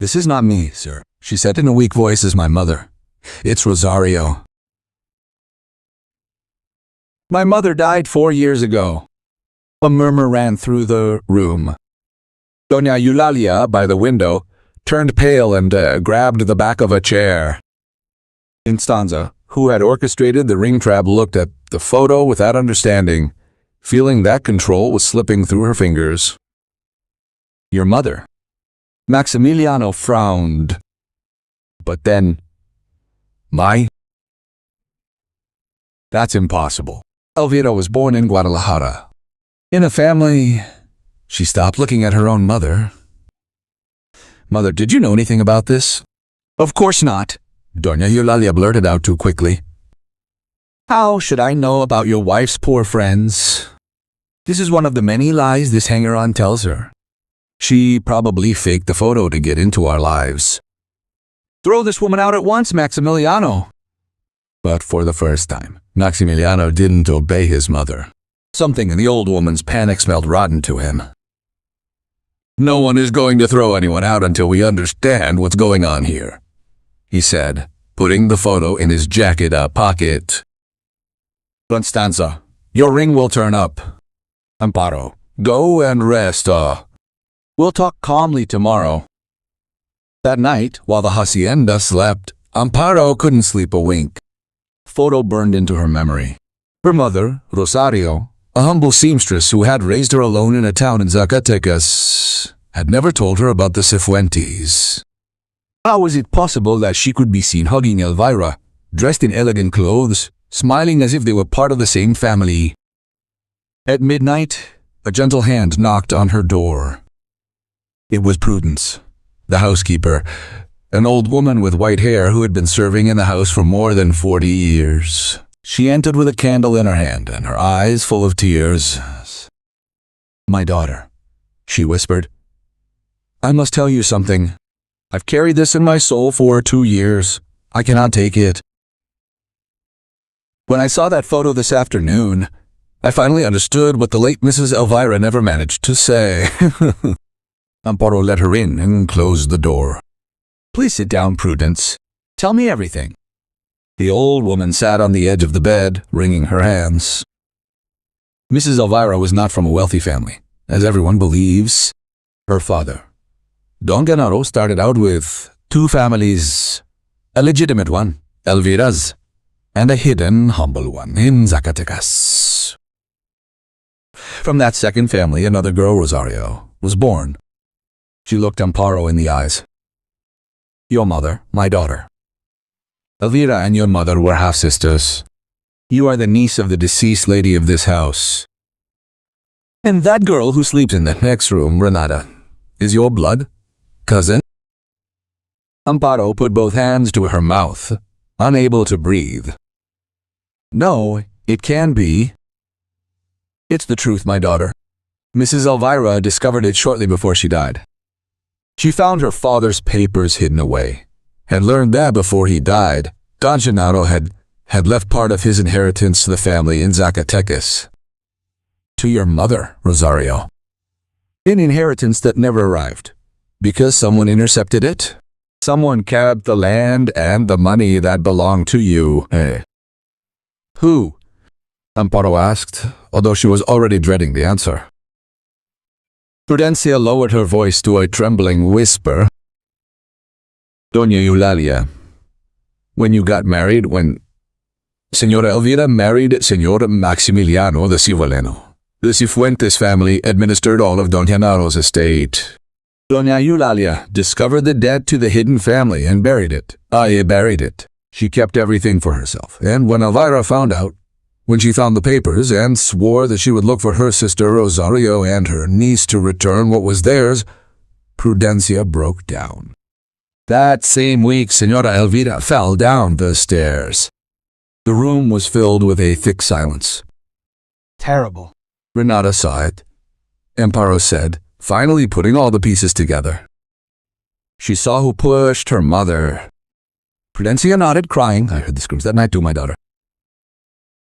"This is not me, sir," she said in a weak voice as my mother. "It's Rosario. My mother died 4 years ago." A murmur ran through the room. Doña Eulalia, by the window, turned pale and grabbed the back of a chair. Instanza, who had orchestrated the ring trap, looked at the photo without understanding, feeling that control was slipping through her fingers. "Your mother?" Maximiliano frowned. "But then, that's impossible. Elvira was born in Guadalajara. In a family..." She stopped, looking at her own mother. "Mother, did you know anything about this?" "Of course not," Doña Eulalia blurted out too quickly. "How should I know about your wife's poor friends? This is one of the many lies this hanger-on tells her. She probably faked the photo to get into our lives. Throw this woman out at once, Maximiliano." But for the first time, Maximiliano didn't obey his mother. Something in the old woman's panic smelled rotten to him. "No one is going to throw anyone out until we understand what's going on here," he said, putting the photo in his jacket pocket. "Constanza, your ring will turn up. Amparo, go and rest. We'll talk calmly tomorrow." That night, while the hacienda slept, Amparo couldn't sleep a wink. Photo burned into her memory. Her mother, Rosario, a humble seamstress who had raised her alone in a town in Zacatecas, had never told her about the Cifuentes. How was it possible that she could be seen hugging Elvira, dressed in elegant clothes, smiling as if they were part of the same family? At midnight, a gentle hand knocked on her door. It was Prudence, the housekeeper, an old woman with white hair who had been serving in the house for more than 40 years. She entered with a candle in her hand and her eyes full of tears. "My daughter," she whispered, "I must tell you something. I've carried this in my soul for 2 years. I cannot take it. When I saw that photo this afternoon, I finally understood what the late Mrs. Elvira never managed to say." Amparo let her in and closed the door. "Please sit down, Prudence. Tell me everything." The old woman sat on the edge of the bed, wringing her hands. Mrs. Elvira was not from a wealthy family, as everyone believes. Her father, Don Genaro, started out with 2 families, a legitimate one, Elvira's, and a hidden, humble one in Zacatecas. From that second family, another girl, Rosario, was born. She looked Amparo in the eyes. "Your mother, my daughter. Elvira and your mother were half-sisters. You are the niece of the deceased lady of this house. And that girl who sleeps in the next room, Renata, is your blood cousin?" Amparo put both hands to her mouth, unable to breathe. "No, it can be. It's the truth, my daughter. Mrs. Elvira discovered it shortly before she died. She found her father's papers hidden away, and learned that before he died, Don Genaro had left part of his inheritance to the family in Zacatecas. To your mother, Rosario. An inheritance that never arrived, because someone intercepted it. Someone kept the land and the money that belonged to you. Who? Amparo asked, although she was already dreading the answer. Prudencia lowered her voice to a trembling whisper. Doña Eulalia, when you got married, when Señora Elvira married Señor Maximiliano de Cifuentes, the Cifuentes family administered all of Don Genaro's estate. Doña Eulalia discovered the debt to the hidden family and buried it. Buried it. She kept everything for herself, and when Elvira found out, when she found the papers and swore that she would look for her sister Rosario and her niece to return what was theirs, Prudencia broke down. That same week, Señora Elvira fell down the stairs. The room was filled with a thick silence. Terrible. Renata saw it. Amparo said, finally putting all the pieces together. She saw who pushed her mother. Prudencia nodded, crying. I heard the screams that night too, my daughter.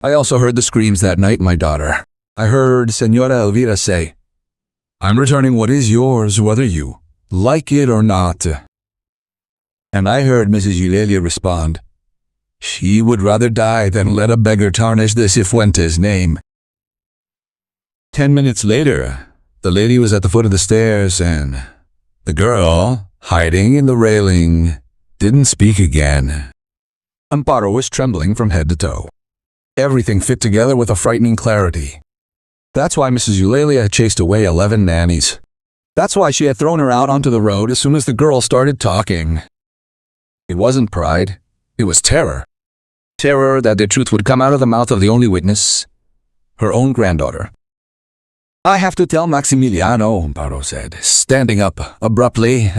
I also heard the screams that night, my daughter. I heard Senora Elvira say, I'm returning what is yours, whether you like it or not. And I heard Mrs. Eulalia respond, she would rather die than let a beggar tarnish the Cifuentes' name. 10 minutes later, the lady was at the foot of the stairs and the girl, hiding in the railing, didn't speak again. Amparo was trembling from head to toe. Everything fit together with a frightening clarity. That's why Mrs. Eulalia had chased away 11 nannies. That's why she had thrown her out onto the road as soon as the girl started talking. It wasn't pride. It was terror. Terror that the truth would come out of the mouth of the only witness, her own granddaughter. I have to tell Maximiliano, Amparo said, standing up abruptly.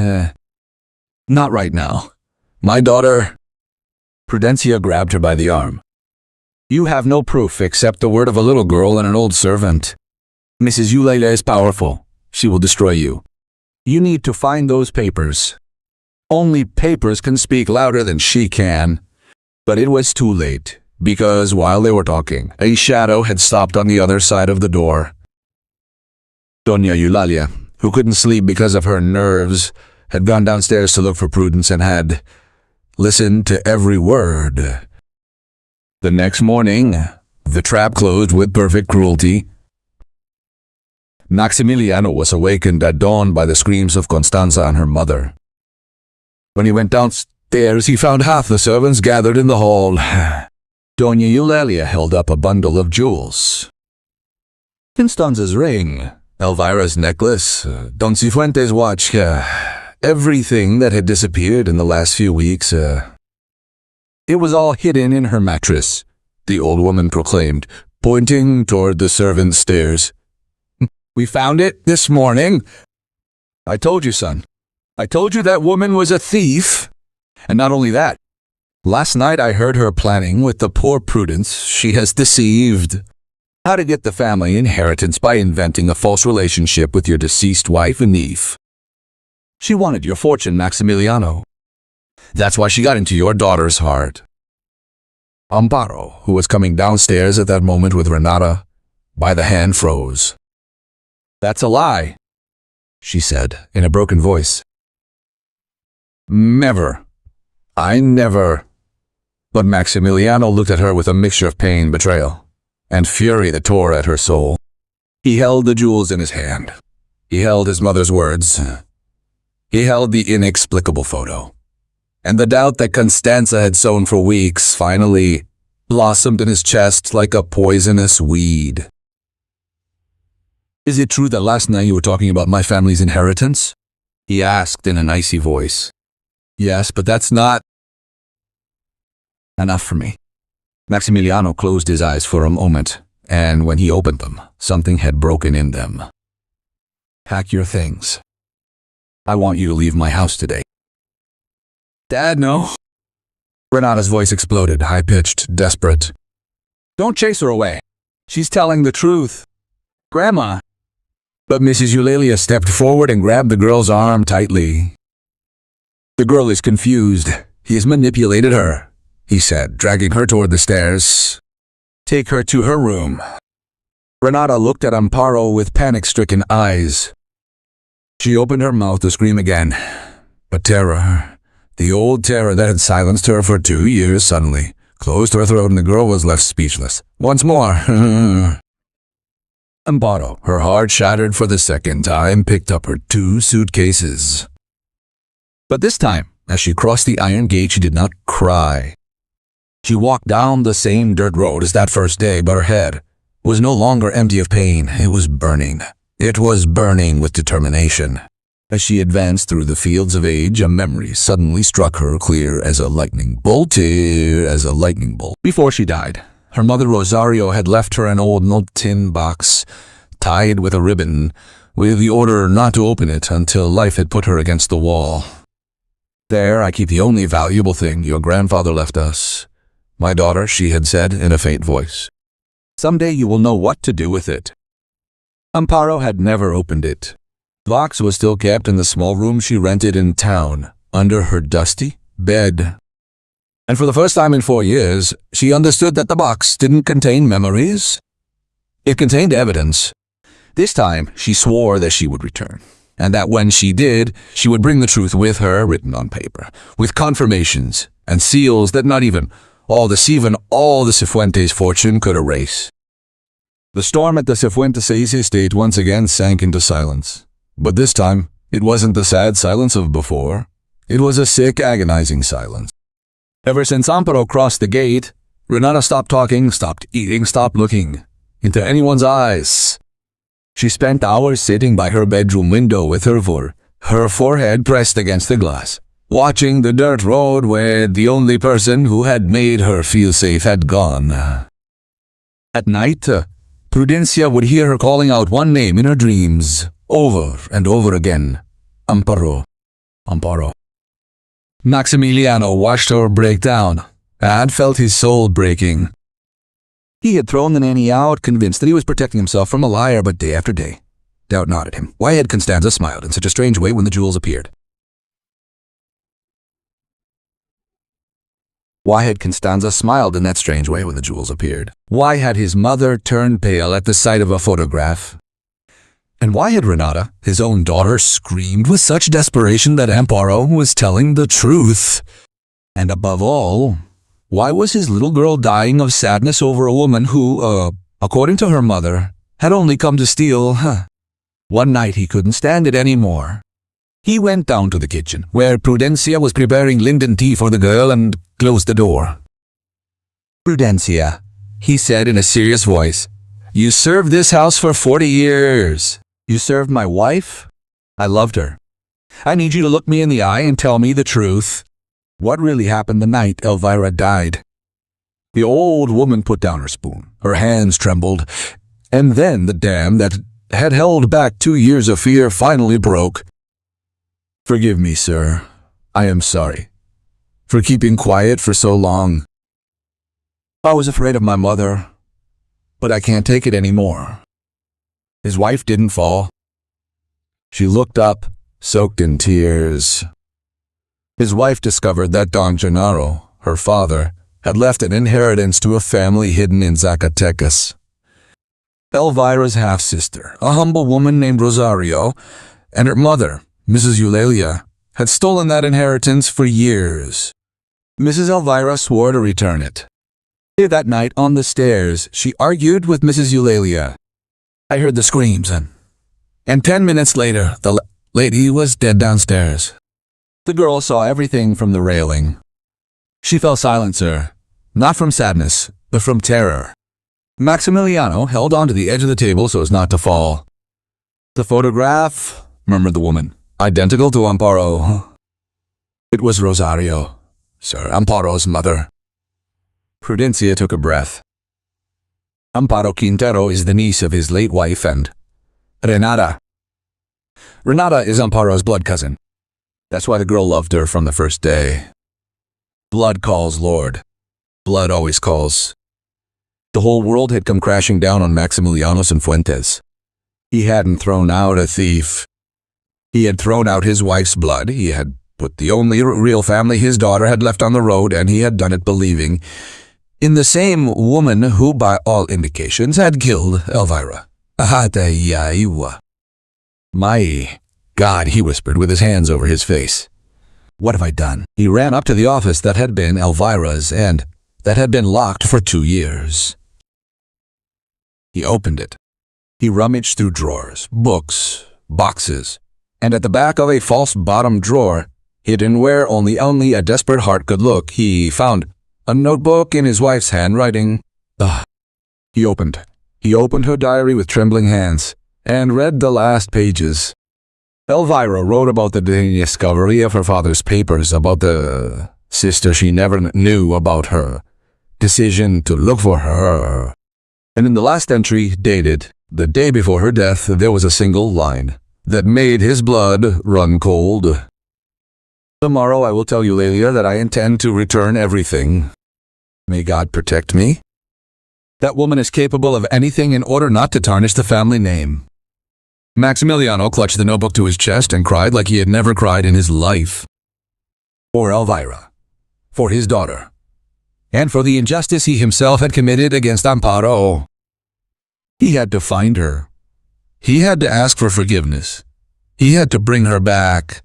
Not right now. My daughter. Prudencia grabbed her by the arm. You have no proof except the word of a little girl and an old servant. Mrs. Eulalia is powerful. She will destroy you. You need to find those papers. Only papers can speak louder than she can. But it was too late, because while they were talking, a shadow had stopped on the other side of the door. Doña Eulalia, who couldn't sleep because of her nerves, had gone downstairs to look for Prudence and had listened to every word. The next morning, the trap closed with perfect cruelty. Maximiliano was awakened at dawn by the screams of Constanza and her mother. When he went downstairs, he found half the servants gathered in the hall. Doña Eulalia held up a bundle of jewels. Constanza's ring, Elvira's necklace, Don Cifuentes' watch, everything that had disappeared in the last few weeks. It was all hidden in her mattress, the old woman proclaimed, pointing toward the servants' stairs. We found it this morning. I told you, son. I told you that woman was a thief. And not only that, last night I heard her planning with the poor Prudence she has deceived. How to get the family inheritance by inventing a false relationship with your deceased wife, Anif. She wanted your fortune, Maximiliano. That's why she got into your daughter's heart. Amparo, who was coming downstairs at that moment with Renata, by the hand froze. That's a lie, she said in a broken voice. Never. I never. But Maximiliano looked at her with a mixture of pain, betrayal, and fury that tore at her soul. He held the jewels in his hand. He held his mother's words. He held the inexplicable photo. And the doubt that Constanza had sown for weeks finally blossomed in his chest like a poisonous weed. Is it true that last night you were talking about my family's inheritance? He asked in an icy voice. Yes, but that's not enough for me. Maximiliano closed his eyes for a moment, and when he opened them, something had broken in them. Pack your things. I want you to leave my house today. Dad, no. Renata's voice exploded, high-pitched, desperate. Don't chase her away. She's telling the truth. Grandma. But Mrs. Eulalia stepped forward and grabbed the girl's arm tightly. The girl is confused. He has manipulated her, he said, dragging her toward the stairs. Take her to her room. Renata looked at Amparo with panic-stricken eyes. She opened her mouth to scream again, but terror, the old terror that had silenced her for 2 years, suddenly closed her throat and the girl was left speechless. Once more. Amparo, her heart shattered for the second time, picked up her 2 suitcases. But this time, as she crossed the iron gate, she did not cry. She walked down the same dirt road as that first day, but her head was no longer empty of pain. It was burning. It was burning with determination. As she advanced through the fields of age, a memory suddenly struck her clear as a lightning bolt, Before she died, her mother Rosario had left her an old tin box, tied with a ribbon, with the order not to open it until life had put her against the wall. There I keep the only valuable thing your grandfather left us. My daughter, she had said in a faint voice. Someday you will know what to do with it. Amparo had never opened it. The box was still kept in the small room she rented in town, under her dusty bed. And for the first time in 4 years, she understood that the box didn't contain memories. It contained evidence. This time, she swore that she would return, and that when she did, she would bring the truth with her written on paper, with confirmations and seals that not even all the Cifuentes' fortune could erase. The storm at the Cifuentes' estate once again sank into silence. But this time, it wasn't the sad silence of before. It was a sick, agonizing silence. Ever since Amparo crossed the gate, Renata stopped talking, stopped eating, stopped looking into anyone's eyes. She spent hours sitting by her bedroom window with her forehead pressed against the glass, watching the dirt road where the only person who had made her feel safe had gone. At night, Prudencia would hear her calling out one name in her dreams, over and over again. Amparo. Amparo. Maximiliano watched her break down and felt his soul breaking. He had thrown the nanny out, convinced that he was protecting himself from a liar, but day after day, doubt gnawed at him. Why had Constanza smiled in such a strange way when the jewels appeared? Why had Constanza smiled in that strange way when the jewels appeared? Why had his mother turned pale at the sight of a photograph? And why had Renata, his own daughter, screamed with such desperation that Amparo was telling the truth? And above all, why was his little girl dying of sadness over a woman who, according to her mother, had only come to steal? One night he couldn't stand it anymore. He went down to the kitchen, where Prudencia was preparing linden tea for the girl, and closed the door. "Prudencia," he said in a serious voice, "you served this house for 40 years. You served my wife. I loved her. I need you to look me in the eye and tell me the truth. What really happened the night Elvira died?" The old woman put down her spoon. Her hands trembled. And then the dam that had held back 2 years of fear finally broke. "Forgive me, sir. I am sorry for keeping quiet for so long. I was afraid of my mother, but I can't take it anymore." His wife didn't fall. She looked up, soaked in tears. His wife discovered that Don Gennaro, her father, had left an inheritance to a family hidden in Zacatecas. Elvira's half-sister, a humble woman named Rosario, and her mother, Mrs. Eulalia, had stolen that inheritance for years. Mrs. Elvira swore to return it. That night on the stairs, she argued with Mrs. Eulalia. I heard the screams, and 10 minutes later, the lady was dead downstairs. The girl saw everything from the railing. She fell silent, sir, not from sadness, but from terror. Maximiliano held onto the edge of the table so as not to fall. "The photograph," murmured the woman, "identical to Amparo." "It was Rosario, sir, Amparo's mother." Prudencia took a breath. "Amparo Quintero is the niece of his late wife, and Renata. Renata is Amparo's blood cousin. That's why the girl loved her from the first day. Blood calls, Lord. Blood always calls." The whole world had come crashing down on Maximiliano Cifuentes. He hadn't thrown out a thief. He had thrown out his wife's blood. He had put the only real family his daughter had left on the road, and he had done it believing in the same woman who, by all indications, had killed Elvira. "My God," he whispered with his hands over his face. "What have I done?" He ran up to the office that had been Elvira's and that had been locked for 2 years. He opened it. He rummaged through drawers, books, boxes, and at the back of a false bottom drawer, hidden where only a desperate heart could look, he found a notebook in his wife's handwriting. He opened her diary with trembling hands and read the last pages. Elvira wrote about the discovery of her father's papers, about the sister she never knew, about her decision to look for her. And in the last entry, dated the day before her death, there was a single line that made his blood run cold. "Tomorrow I will tell Eulalia that I intend to return everything. May God protect me. That woman is capable of anything in order not to tarnish the family name." Maximiliano clutched the notebook to his chest and cried like he had never cried in his life. For Elvira. For his daughter. and for the injustice he himself had committed against Amparo. He had to find her. He had to ask for forgiveness. He had to bring her back.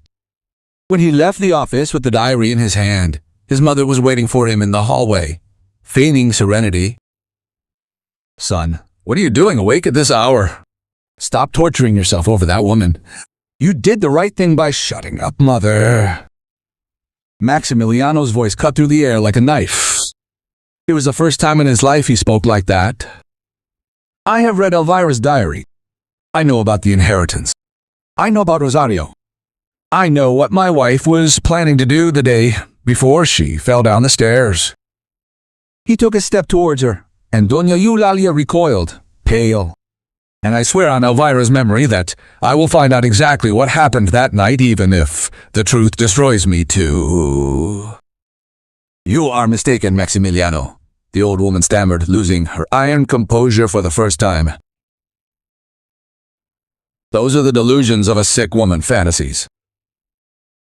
When he left the office with the diary in his hand, his mother was waiting for him in the hallway, feigning serenity. "Son, what are you doing awake at this hour? Stop torturing yourself over that woman. You did the right thing by shutting up, Mother." Maximiliano's voice cut through the air like a knife. It was the first time in his life he spoke like that. "I have read Elvira's diary. I know about the inheritance. I know about Rosario. I know what my wife was planning to do the day before she fell down the stairs." He took a step towards her, and Doña Eulalia recoiled, pale. "And I swear on Elvira's memory that I will find out exactly what happened that night, even if the truth destroys me too." "You are mistaken, Maximiliano," the old woman stammered, losing her iron composure for the first time. "Those are the delusions of a sick woman fantasies.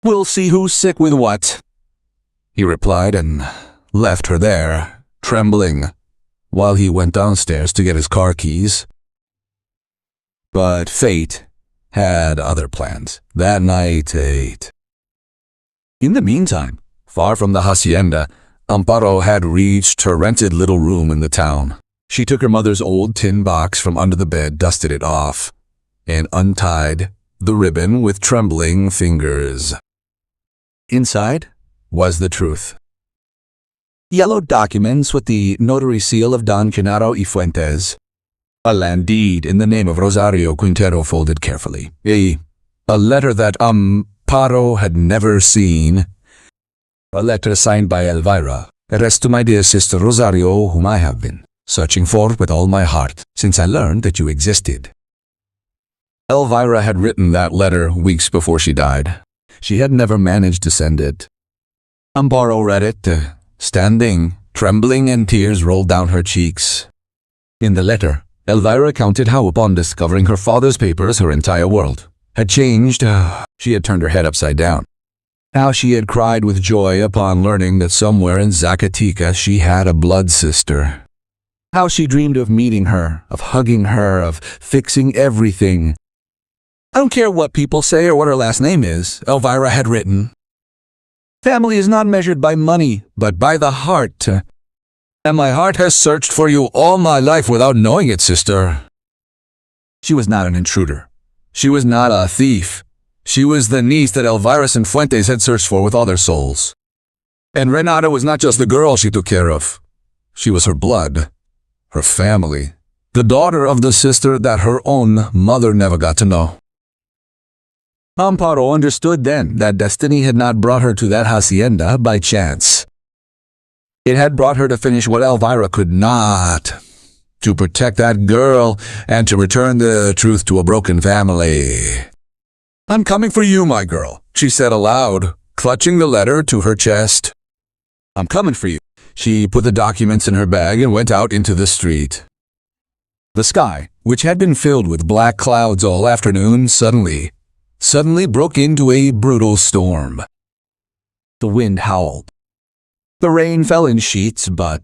We'll see who's sick with what," he replied, and left her there, trembling, while he went downstairs to get his car keys. But fate had other plans that night. In the meantime, far from the hacienda, Amparo had reached her rented little room in the town. She took her mother's old tin box from under the bed, dusted it off, and untied the ribbon with trembling fingers. Inside was the truth. Yellow documents with the notary seal of Don Genaro y Fuentes. A land deed in the name of Rosario Quintero folded carefully. A letter that Amparo had never seen. A letter signed by Elvira, addressed to my dear sister Rosario, whom I have been searching for with all my heart since I learned that you existed. Elvira had written that letter weeks before she died. She had never managed to send it. Amparo read it, standing, trembling, and tears rolled down her cheeks. In the letter, Elvira recounted how upon discovering her father's papers, her entire world had changed. She had turned her head upside down. How she had cried with joy upon learning that somewhere in Zacatecas she had a blood sister. How she dreamed of meeting her, of hugging her, of fixing everything. "I don't care what people say or what her last name is," Elvira had written. "Family is not measured by money, but by the heart. And my heart has searched for you all my life without knowing it, sister." She was not an intruder. She was not a thief. She was the niece that Elvira and Fuentes had searched for with all their souls. And Renata was not just the girl she took care of. She was her blood, her family, the daughter of the sister that her own mother never got to know. Amparo understood then that destiny had not brought her to that hacienda by chance. It had brought her to finish what Elvira could not, to protect that girl and to return the truth to a broken family. "I'm coming for you, my girl," she said aloud, clutching the letter to her chest. "I'm coming for you." She put the documents in her bag and went out into the street. The sky, which had been filled with black clouds all afternoon, suddenly broke into a brutal storm. The wind howled. The rain fell in sheets, but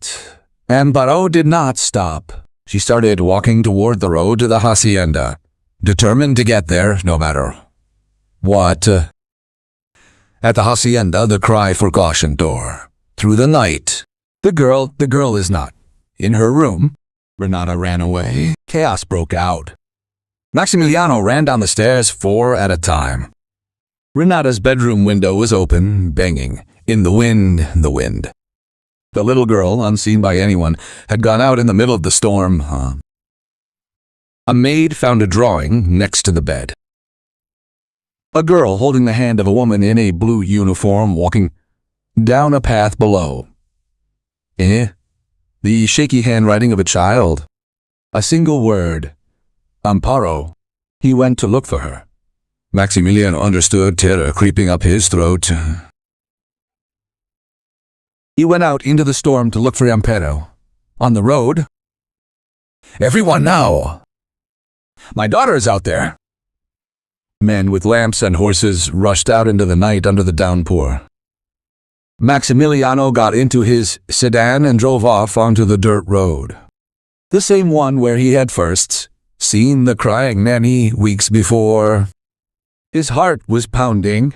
Amparo did not stop. She started walking toward the road to the hacienda, determined to get there no matter what. At the hacienda, the cry for caution tore through the night. The girl is not in her room. Renata ran away. Chaos broke out. Maximiliano ran down the stairs 4 at a time. Renata's bedroom window was open, banging in the wind. The little girl, unseen by anyone, had gone out in the middle of the storm. A maid found a drawing next to the bed. A girl holding the hand of a woman in a blue uniform walking down a path below. The shaky handwriting of a child. A single word. Amparo. He went to look for her. Maximiliano understood terror creeping up his throat. He went out into the storm to look for Amparo. On the road. "Everyone now! My daughter is out there!" Men with lamps and horses rushed out into the night under the downpour. Maximiliano got into his sedan and drove off onto the dirt road. The same one where he had first seen the crying Nanny weeks before. His heart was pounding.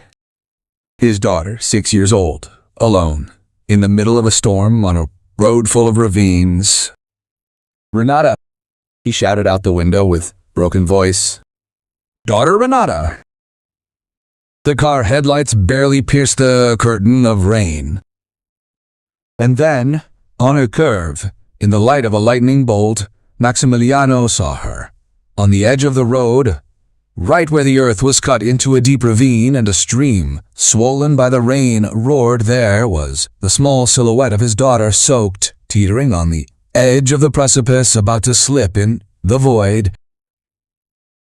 His daughter, 6 years old, alone, in the middle of a storm on a road full of ravines. "Renata," he shouted out the window with broken voice. "Daughter Renata." The car headlights barely pierced the curtain of rain. And then, on a curve, in the light of a lightning bolt, Maximiliano saw her. On the edge of the road, right where the earth was cut into a deep ravine and a stream, swollen by the rain, roared, there was the small silhouette of his daughter, soaked, teetering on the edge of the precipice, about to slip in the void.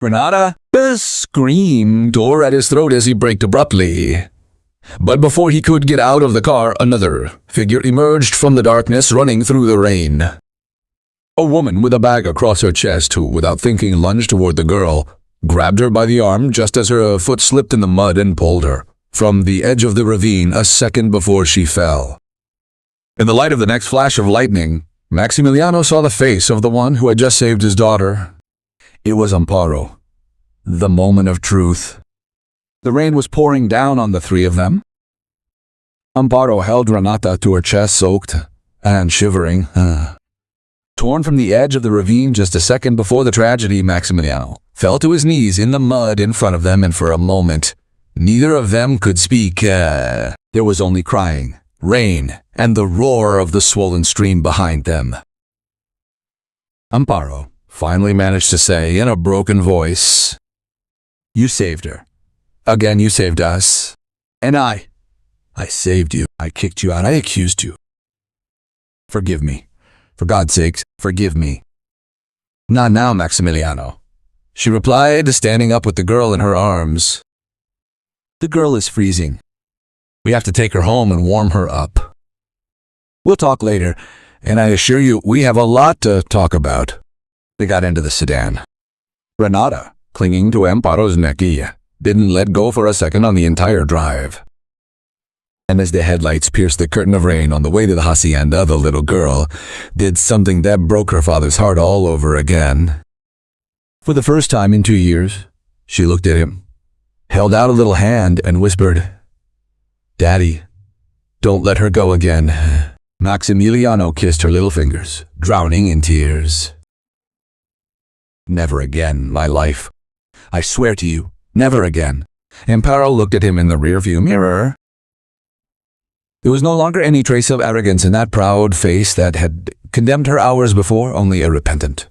"Renata!" A scream tore at his throat as he braked abruptly. But before he could get out of the car, another figure emerged from the darkness, running through the rain. A woman with a bag across her chest who, without thinking, lunged toward the girl, grabbed her by the arm just as her foot slipped in the mud, and pulled her from the edge of the ravine a second before she fell. In the light of the next flash of lightning, Maximiliano saw the face of the one who had just saved his daughter. It was Amparo. The moment of truth. The rain was pouring down on the three of them. Amparo held Renata to her chest, soaked and shivering. Torn from the edge of the ravine just a second before the tragedy, Maximiliano fell to his knees in the mud in front of them, and for a moment, neither of them could speak. There was only crying, rain, and the roar of the swollen stream behind them. Amparo finally managed to say in a broken voice, "You saved her. Again, you saved us. And I saved you. I kicked you out. I accused you. Forgive me. For God's sake, forgive me." "Not now, Maximiliano," she replied, standing up with the girl in her arms. "The girl is freezing. We have to take her home and warm her up. We'll talk later, and I assure you we have a lot to talk about." They got into the sedan. Renata, clinging to Amparo's neck, didn't let go for a second on the entire drive. And as the headlights pierced the curtain of rain on the way to the hacienda, the little girl did something that broke her father's heart all over again. For the first time in 2 years, she looked at him, held out a little hand, and whispered, "Daddy, don't let her go again." Maximiliano kissed her little fingers, drowning in tears. "Never again, my life. I swear to you, never again." Amparo looked at him in the rearview mirror. There was no longer any trace of arrogance in that proud face that had condemned her hours before, only a repentant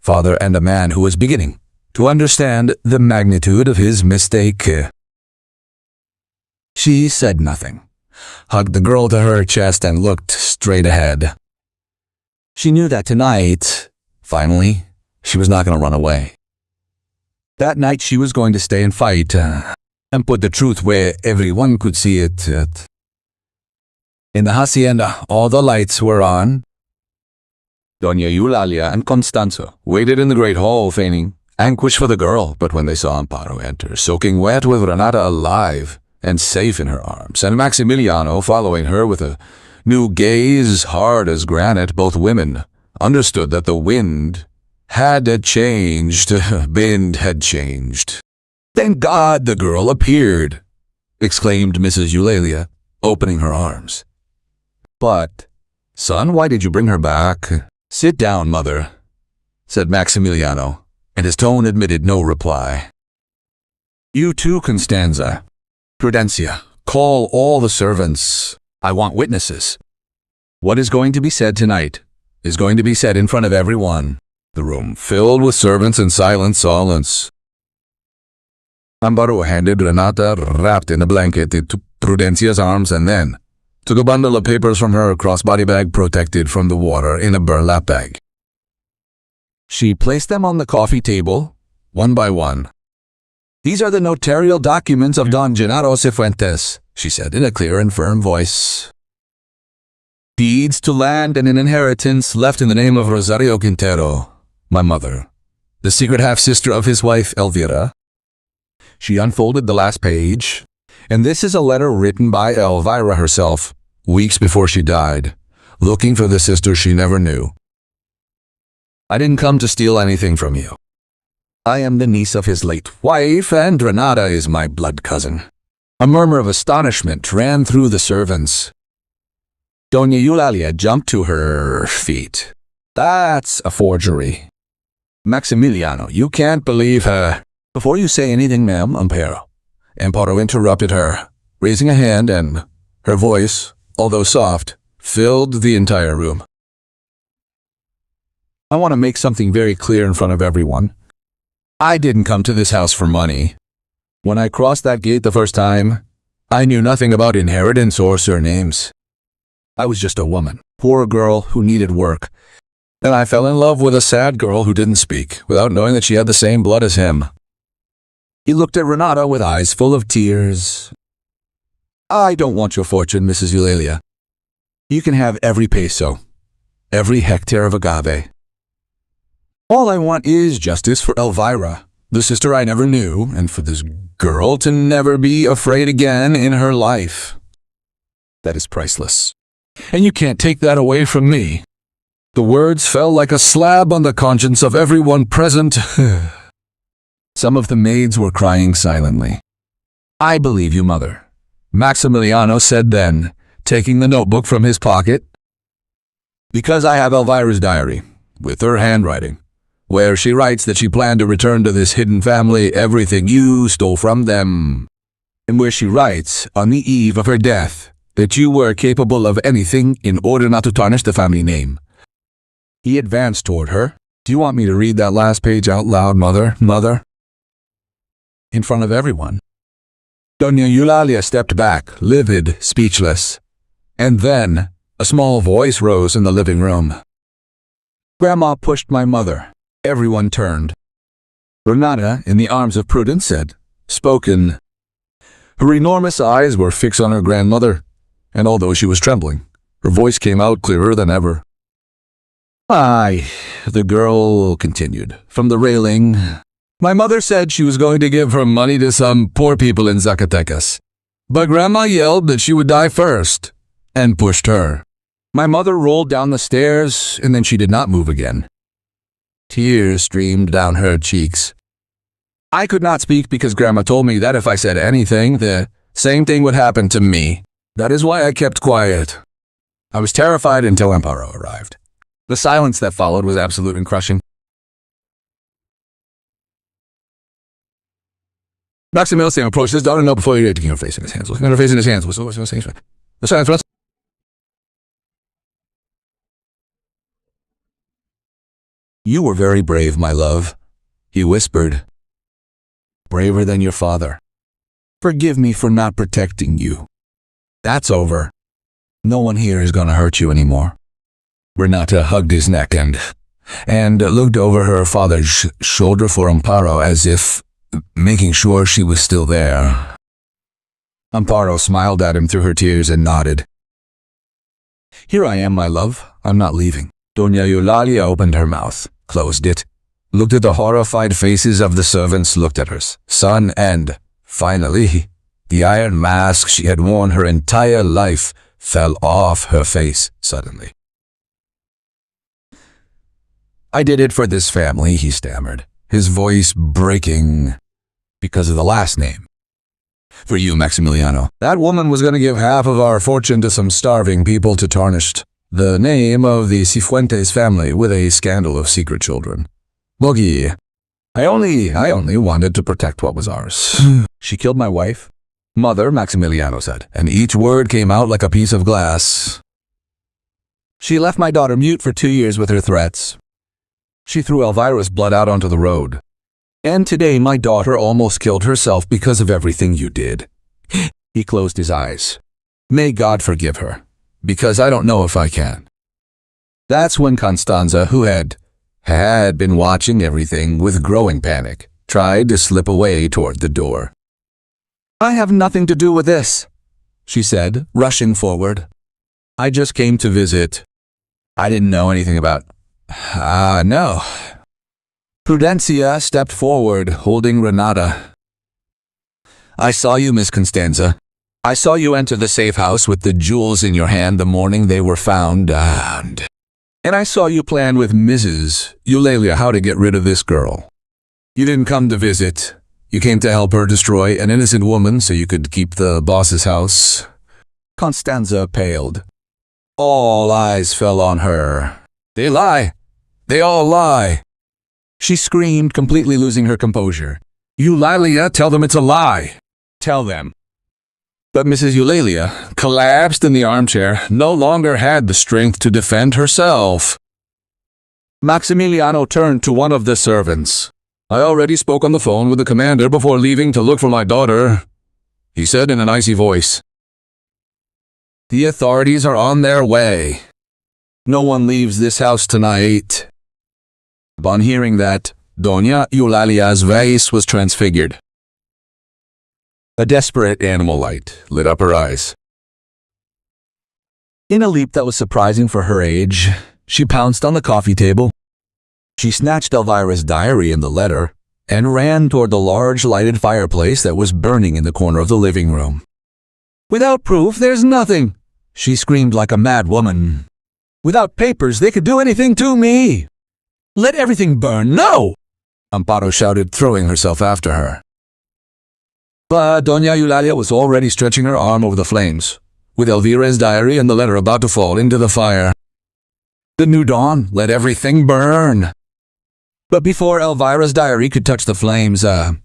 father and a man who was beginning to understand the magnitude of his mistake. She said nothing, hugged the girl to her chest, and looked straight ahead. She knew that tonight, finally, she was not going to run away. That night she was going to stay and fight, and put the truth where everyone could see it. In the hacienda, all the lights were on. Doña Eulalia and Constanzo waited in the great hall, feigning anguish for the girl, but when they saw Amparo enter, soaking wet with Renata alive and safe in her arms, and Maximiliano following her with a new gaze hard as granite, both women understood that the wind had changed. Wind had changed. "Thank God the girl appeared," exclaimed Mrs. Eulalia, opening her arms. "But, son, why did you bring her back?" "Sit down, mother," said Maximiliano, and his tone admitted no reply. "You too, Constanza. Prudencia, call all the servants. I want witnesses. What is going to be said tonight is going to be said in front of everyone." The room filled with servants in silent silence. Amparo handed Renata, wrapped in a blanket, into Prudencia's arms, and then took a bundle of papers from her crossbody bag, protected from the water in a burlap bag. She placed them on the coffee table, one by one. "These are the notarial documents of Don Gennaro Cifuentes," she said in a clear and firm voice. "Deeds to land and an inheritance left in the name of Rosario Quintero, my mother, the secret half-sister of his wife Elvira." She unfolded the last page. And this is a letter written by Elvira herself, weeks before she died, looking for the sister she never knew. I didn't come to steal anything from you. I am the niece of his late wife, and Renata is my blood cousin. A murmur of astonishment ran through the servants. Doña Eulalia jumped to her feet. That's a forgery. Maximiliano, you can't believe her. Before you say anything, ma'am, Amparo interrupted her, raising a hand, and her voice, although soft, filled the entire room. I want to make something very clear in front of everyone. I didn't come to this house for money. When I crossed that gate the first time, I knew nothing about inheritance or surnames. I was just a woman, poor girl who needed work, and I fell in love with a sad girl who didn't speak, without knowing that she had the same blood as him. He looked at Renata with eyes full of tears. I don't want your fortune, Mrs. Eulalia. You can have every peso, every hectare of agave. All I want is justice for Elvira, the sister I never knew, and for this girl to never be afraid again in her life. That is priceless. And you can't take that away from me. The words fell like a slab on the conscience of everyone present. Some of the maids were crying silently. I believe you, mother, Maximiliano said then, taking the notebook from his pocket. Because I have Elvira's diary, with her handwriting, where she writes that she planned to return to this hidden family everything you stole from them, and where she writes, on the eve of her death, that you were capable of anything in order not to tarnish the family name. He advanced toward her. Do you want me to read that last page out loud, mother? In front of everyone. Doña Eulalia stepped back, livid, speechless. And then, a small voice rose in the living room. Grandma pushed my mother. Everyone turned. Renata, in the arms of Prudence, said, spoken. Her enormous eyes were fixed on her grandmother, and although she was trembling, her voice came out clearer than ever. Aye, the girl continued, from the railing. My mother said she was going to give her money to some poor people in Zacatecas, but Grandma yelled that she would die first, and pushed her. My mother rolled down the stairs, and then she did not move again. Tears streamed down her cheeks. I could not speak because Grandma told me that if I said anything, the same thing would happen to me. That is why I kept quiet. I was terrified until Amparo arrived. The silence that followed was absolute and crushing. Maximiliano approached his daughter before he taking her face in his hands. Looking at her face in his hands. What's saying? The silence. You were very brave, my love, he whispered. Braver than your father. Forgive me for not protecting you. That's over. No one here is going to hurt you anymore. Renata hugged his neck and looked over her father's shoulder for Amparo as if making sure she was still there. Amparo smiled at him through her tears and nodded. Here I am, my love. I'm not leaving. Doña Eulalia opened her mouth, closed it, looked at the horrified faces of the servants, looked at her son, and, finally, the iron mask she had worn her entire life fell off her face suddenly. I did it for this family, he stammered, his voice breaking, because of the last name. For you, Maximiliano. That woman was going to give half of our fortune to some starving people to tarnish the name of the Cifuentes family with a scandal of secret children. Boogie, I only wanted to protect what was ours. She killed my wife, mother, Maximiliano said, and each word came out like a piece of glass. She left my daughter mute for 2 years with her threats. She threw Elvira's blood out onto the road. And today my daughter almost killed herself because of everything you did. He closed his eyes. May God forgive her, because I don't know if I can. That's when Constanza, who had been watching everything with growing panic, tried to slip away toward the door. I have nothing to do with this, she said, rushing forward. I just came to visit. I didn't know anything about... no. Prudencia stepped forward, holding Renata. I saw you, Miss Constanza. I saw you enter the safe house with the jewels in your hand the morning they were found, and I saw you plan with Mrs. Eulalia how to get rid of this girl. You didn't come to visit. You came to help her destroy an innocent woman so you could keep the boss's house. Constanza paled. All eyes fell on her. They lie. They all lie. She screamed, completely losing her composure. Eulalia, tell them it's a lie. Tell them. But Mrs. Eulalia, collapsed in the armchair, no longer had the strength to defend herself. Maximiliano turned to one of the servants. I already spoke on the phone with the commander before leaving to look for my daughter, he said in an icy voice. The authorities are on their way. No one leaves this house tonight. Upon hearing that, Doña Eulalia's face was transfigured. A desperate animal light lit up her eyes. In a leap that was surprising for her age, she pounced on the coffee table. She snatched Elvira's diary and the letter, and ran toward the large lighted fireplace that was burning in the corner of the living room. Without proof, there's nothing, she screamed like a mad woman. Without papers, they could do anything to me. Let everything burn, no! Amparo shouted, throwing herself after her. But Doña Eulalia was already stretching her arm over the flames, with Elvira's diary and the letter about to fall into the fire. The new dawn let everything burn. But before Elvira's diary could touch the flames, a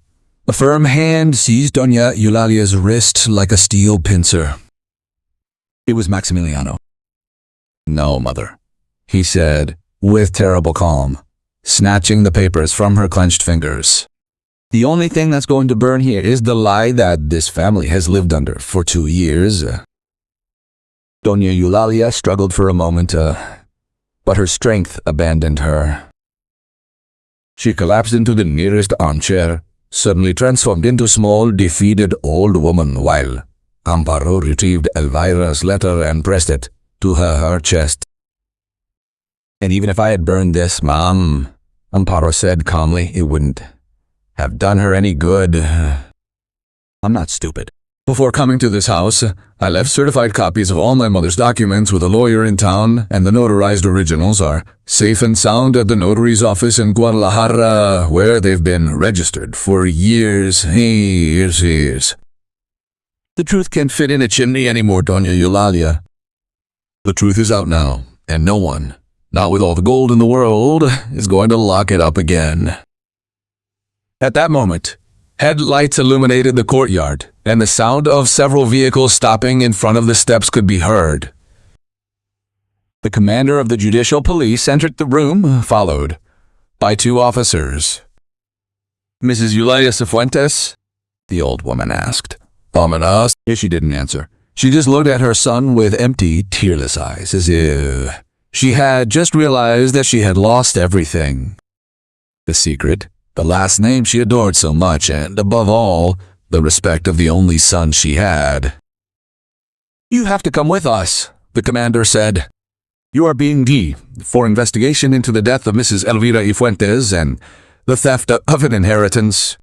firm hand seized Doña Eulalia's wrist like a steel pincer. It was Maximiliano. No, mother, he said, with terrible calm, snatching the papers from her clenched fingers. The only thing that's going to burn here is the lie that this family has lived under for 2 years. Doña Eulalia struggled for a moment, but her strength abandoned her. She collapsed into the nearest armchair, suddenly transformed into a small, defeated old woman, while Amparo retrieved Elvira's letter and pressed it to her chest. And even if I had burned this, Mom, Amparo said calmly, it wouldn't have done her any good. I'm not stupid. Before coming to this house, I left certified copies of all my mother's documents with a lawyer in town, and the notarized originals are safe and sound at the notary's office in Guadalajara, where they've been registered for years. The truth can't fit in a chimney anymore, Doña Eulalia. The truth is out now, and no one, not with all the gold in the world, is going to lock it up again. At that moment, headlights illuminated the courtyard, and the sound of several vehicles stopping in front of the steps could be heard. The commander of the judicial police entered the room, followed by 2 officers. Mrs. Eulalia Cifuentes? The old woman asked. Ominous. She didn't answer. She just looked at her son with empty, tearless eyes, as if she had just realized that she had lost everything. The secret, the last name she adored so much, and above all, the respect of the only son she had. You have to come with us, the commander said. You are being D for investigation into the death of Mrs. Elvira y Fuentes and the theft of an inheritance.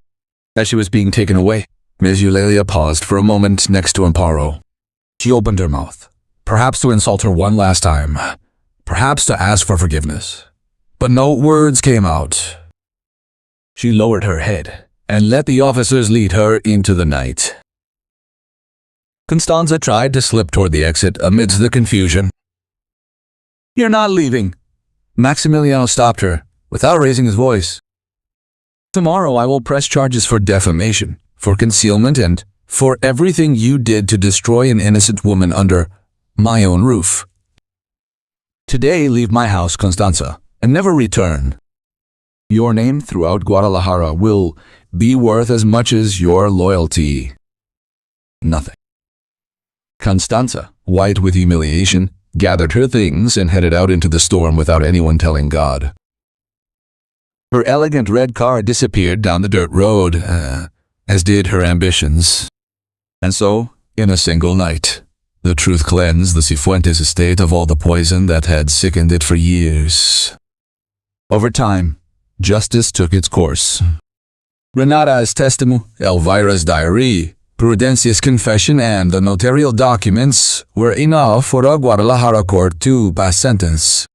As she was being taken away, Ms. Eulalia paused for a moment next to Amparo. She opened her mouth, perhaps to insult her one last time, perhaps to ask for forgiveness. But no words came out. She lowered her head and let the officers lead her into the night. Constanza tried to slip toward the exit amidst the confusion. You're not leaving. Maximiliano stopped her, without raising his voice. Tomorrow I will press charges for defamation, for concealment, and for everything you did to destroy an innocent woman under my own roof. Today leave my house, Constanza, and never return. Your name throughout Guadalajara will be worth as much as your loyalty. Nothing. Constanza, white with humiliation, gathered her things and headed out into the storm without anyone telling God. Her elegant red car disappeared down the dirt road, as did her ambitions. And so, in a single night, the truth cleansed the Cifuentes estate of all the poison that had sickened it for years. Over time, justice took its course. Renata's testimony, Elvira's diary, Prudencia's confession and the notarial documents were enough for a Guadalajara court to pass sentence.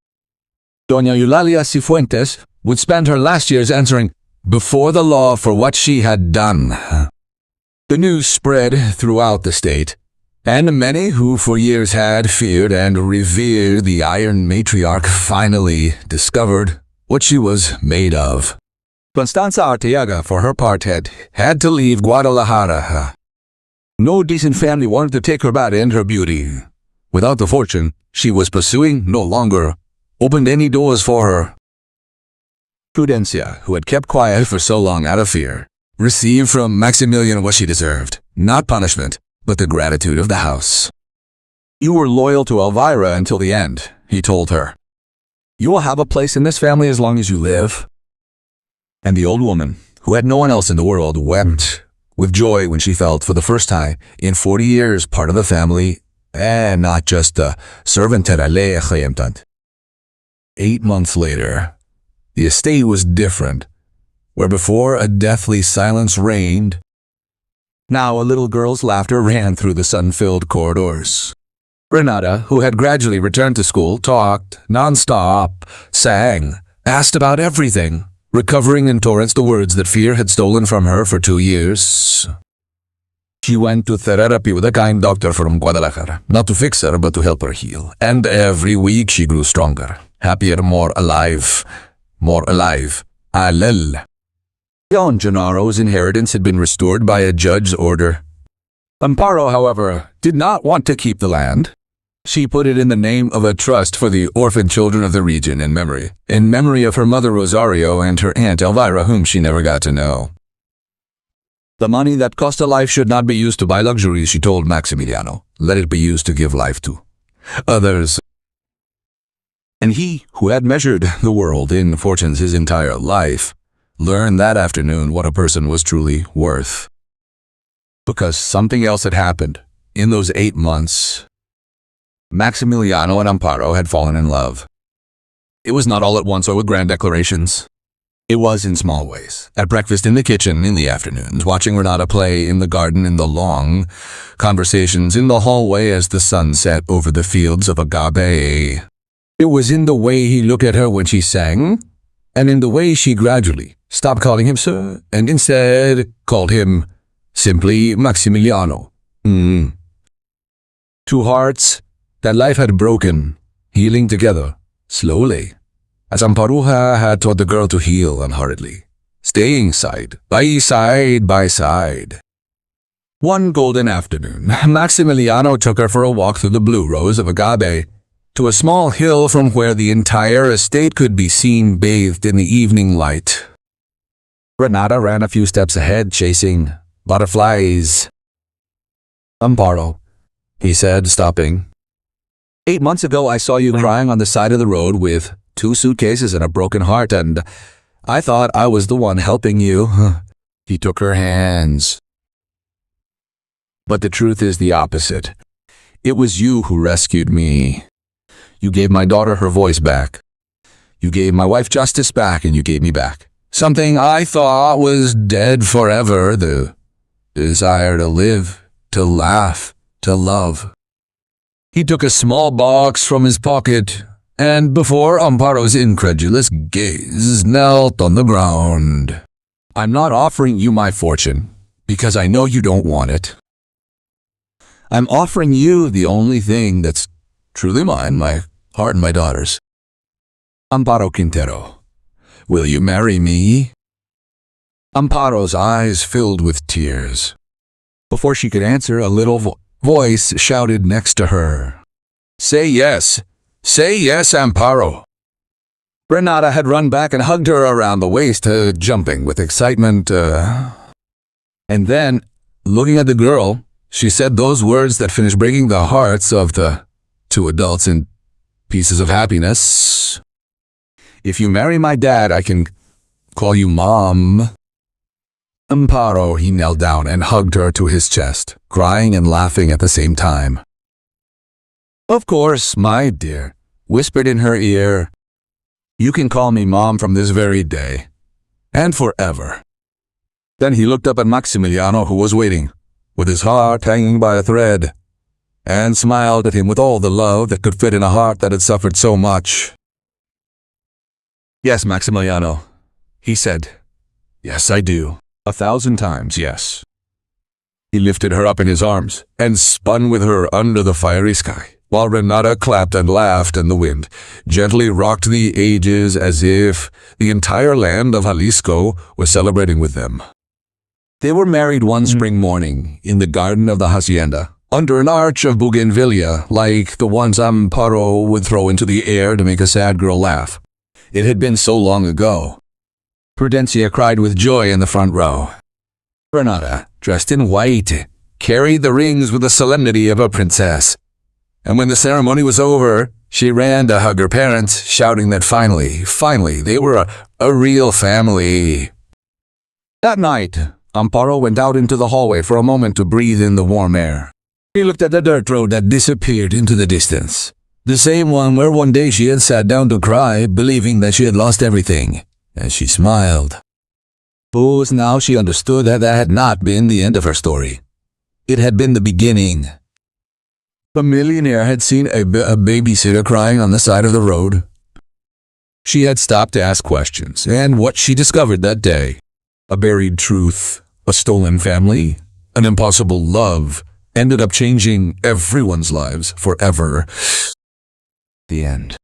Doña Eulalia Cifuentes would spend her last years answering before the law for what she had done. The news spread throughout the state, and many who for years had feared and revered the Iron Matriarch finally discovered what she was made of. Constanza Arteaga, for her part, had to leave Guadalajara. No decent family wanted to take her back and her beauty. Without the fortune she was pursuing no longer opened any doors for her. Prudencia, who had kept quiet for so long out of fear, received from Maximilian what she deserved, not punishment, but the gratitude of the house. "You were loyal to Elvira until the end," he told her. "You will have a place in this family as long as you live." And the old woman, who had no one else in the world, wept with joy when she felt for the first time in 40 years part of the family and not just a servant. 8 months later, the estate was different. Where before a deathly silence reigned, now a little girl's laughter ran through the sun-filled corridors. Renata, who had gradually returned to school, talked non-stop, sang, asked about everything, recovering in torrents the words that fear had stolen from her for 2 years. She went to therapy with a kind doctor from Guadalajara, not to fix her, but to help her heal. And every week she grew stronger, happier, more alive. Alel. Don Gennaro's inheritance had been restored by a judge's order. Amparo, however, did not want to keep the land. She put it in the name of a trust for the orphan children of the region in memory of her mother Rosario and her aunt Elvira, whom she never got to know. The money that cost a life should not be used to buy luxuries, she told Maximiliano. Let it be used to give life to others. And he, who had measured the world in fortunes his entire life, learned that afternoon what a person was truly worth. Because something else had happened. In those 8 months, Maximiliano and Amparo had fallen in love. It was not all at once or with grand declarations. It was in small ways. At breakfast, in the kitchen, in the afternoons, watching Renata play in the garden, in the long conversations in the hallway as the sun set over the fields of agave. It was in the way he looked at her when she sang, and in the way she gradually stopped calling him sir, and instead called him simply Maximiliano. Two hearts that life had broken, healing together, slowly, as Amparo had taught the girl to heal unhurriedly, staying side by side. One golden afternoon, Maximiliano took her for a walk through the blue rose of agave, to a small hill from where the entire estate could be seen bathed in the evening light. Renata ran a few steps ahead, chasing butterflies. "Amparo," he said, stopping. "8 months ago I saw you crying on the side of the road with 2 suitcases and a broken heart, and I thought I was the one helping you." He took her hands. "But the truth is the opposite. It was you who rescued me. You gave my daughter her voice back. You gave my wife justice back, and you gave me back something I thought was dead forever, the desire to live, to laugh, to love." He took a small box from his pocket, and before Amparo's incredulous gaze, knelt on the ground. "I'm not offering you my fortune, because I know you don't want it. I'm offering you the only thing that's truly mine, my heart and my daughter's. Amparo Quintero, will you marry me?" Amparo's eyes filled with tears. Before she could answer, a little voice shouted next to her, "Say yes! Say yes, Amparo!" Renata had run back and hugged her around the waist, jumping with excitement. And then, looking at the girl, she said those words that finished breaking the hearts of the 2 adults in pieces of happiness. "If you marry my dad, I can call you Mom." Amparo, he knelt down and hugged her to his chest, crying and laughing at the same time. "Of course, my dear," whispered in her ear. "You can call me Mom from this very day, and forever." Then he looked up at Maximiliano, who was waiting, with his heart hanging by a thread, and smiled at him with all the love that could fit in a heart that had suffered so much. "Yes, Maximiliano," he said. "Yes, I do. 1,000 times, yes." He lifted her up in his arms and spun with her under the fiery sky, while Renata clapped and laughed, and the wind gently rocked the ages as if the entire land of Jalisco was celebrating with them. They were married one spring morning in the garden of the hacienda, under an arch of bougainvillea like the ones Amparo would throw into the air to make a sad girl laugh. It had been so long ago. Prudencia cried with joy in the front row. Renata, dressed in white, carried the rings with the solemnity of a princess. And when the ceremony was over, she ran to hug her parents, shouting that finally, they were a real family. That night, Amparo went out into the hallway for a moment to breathe in the warm air. He looked at the dirt road that disappeared into the distance, the same one where one day she had sat down to cry, believing that she had lost everything, and she smiled. But now she understood that had not been the end of her story. It had been the beginning. The millionaire had seen a babysitter crying on the side of the road. She had stopped to ask questions, and what she discovered that day, a buried truth, a stolen family, an impossible love, ended up changing everyone's lives forever. The end.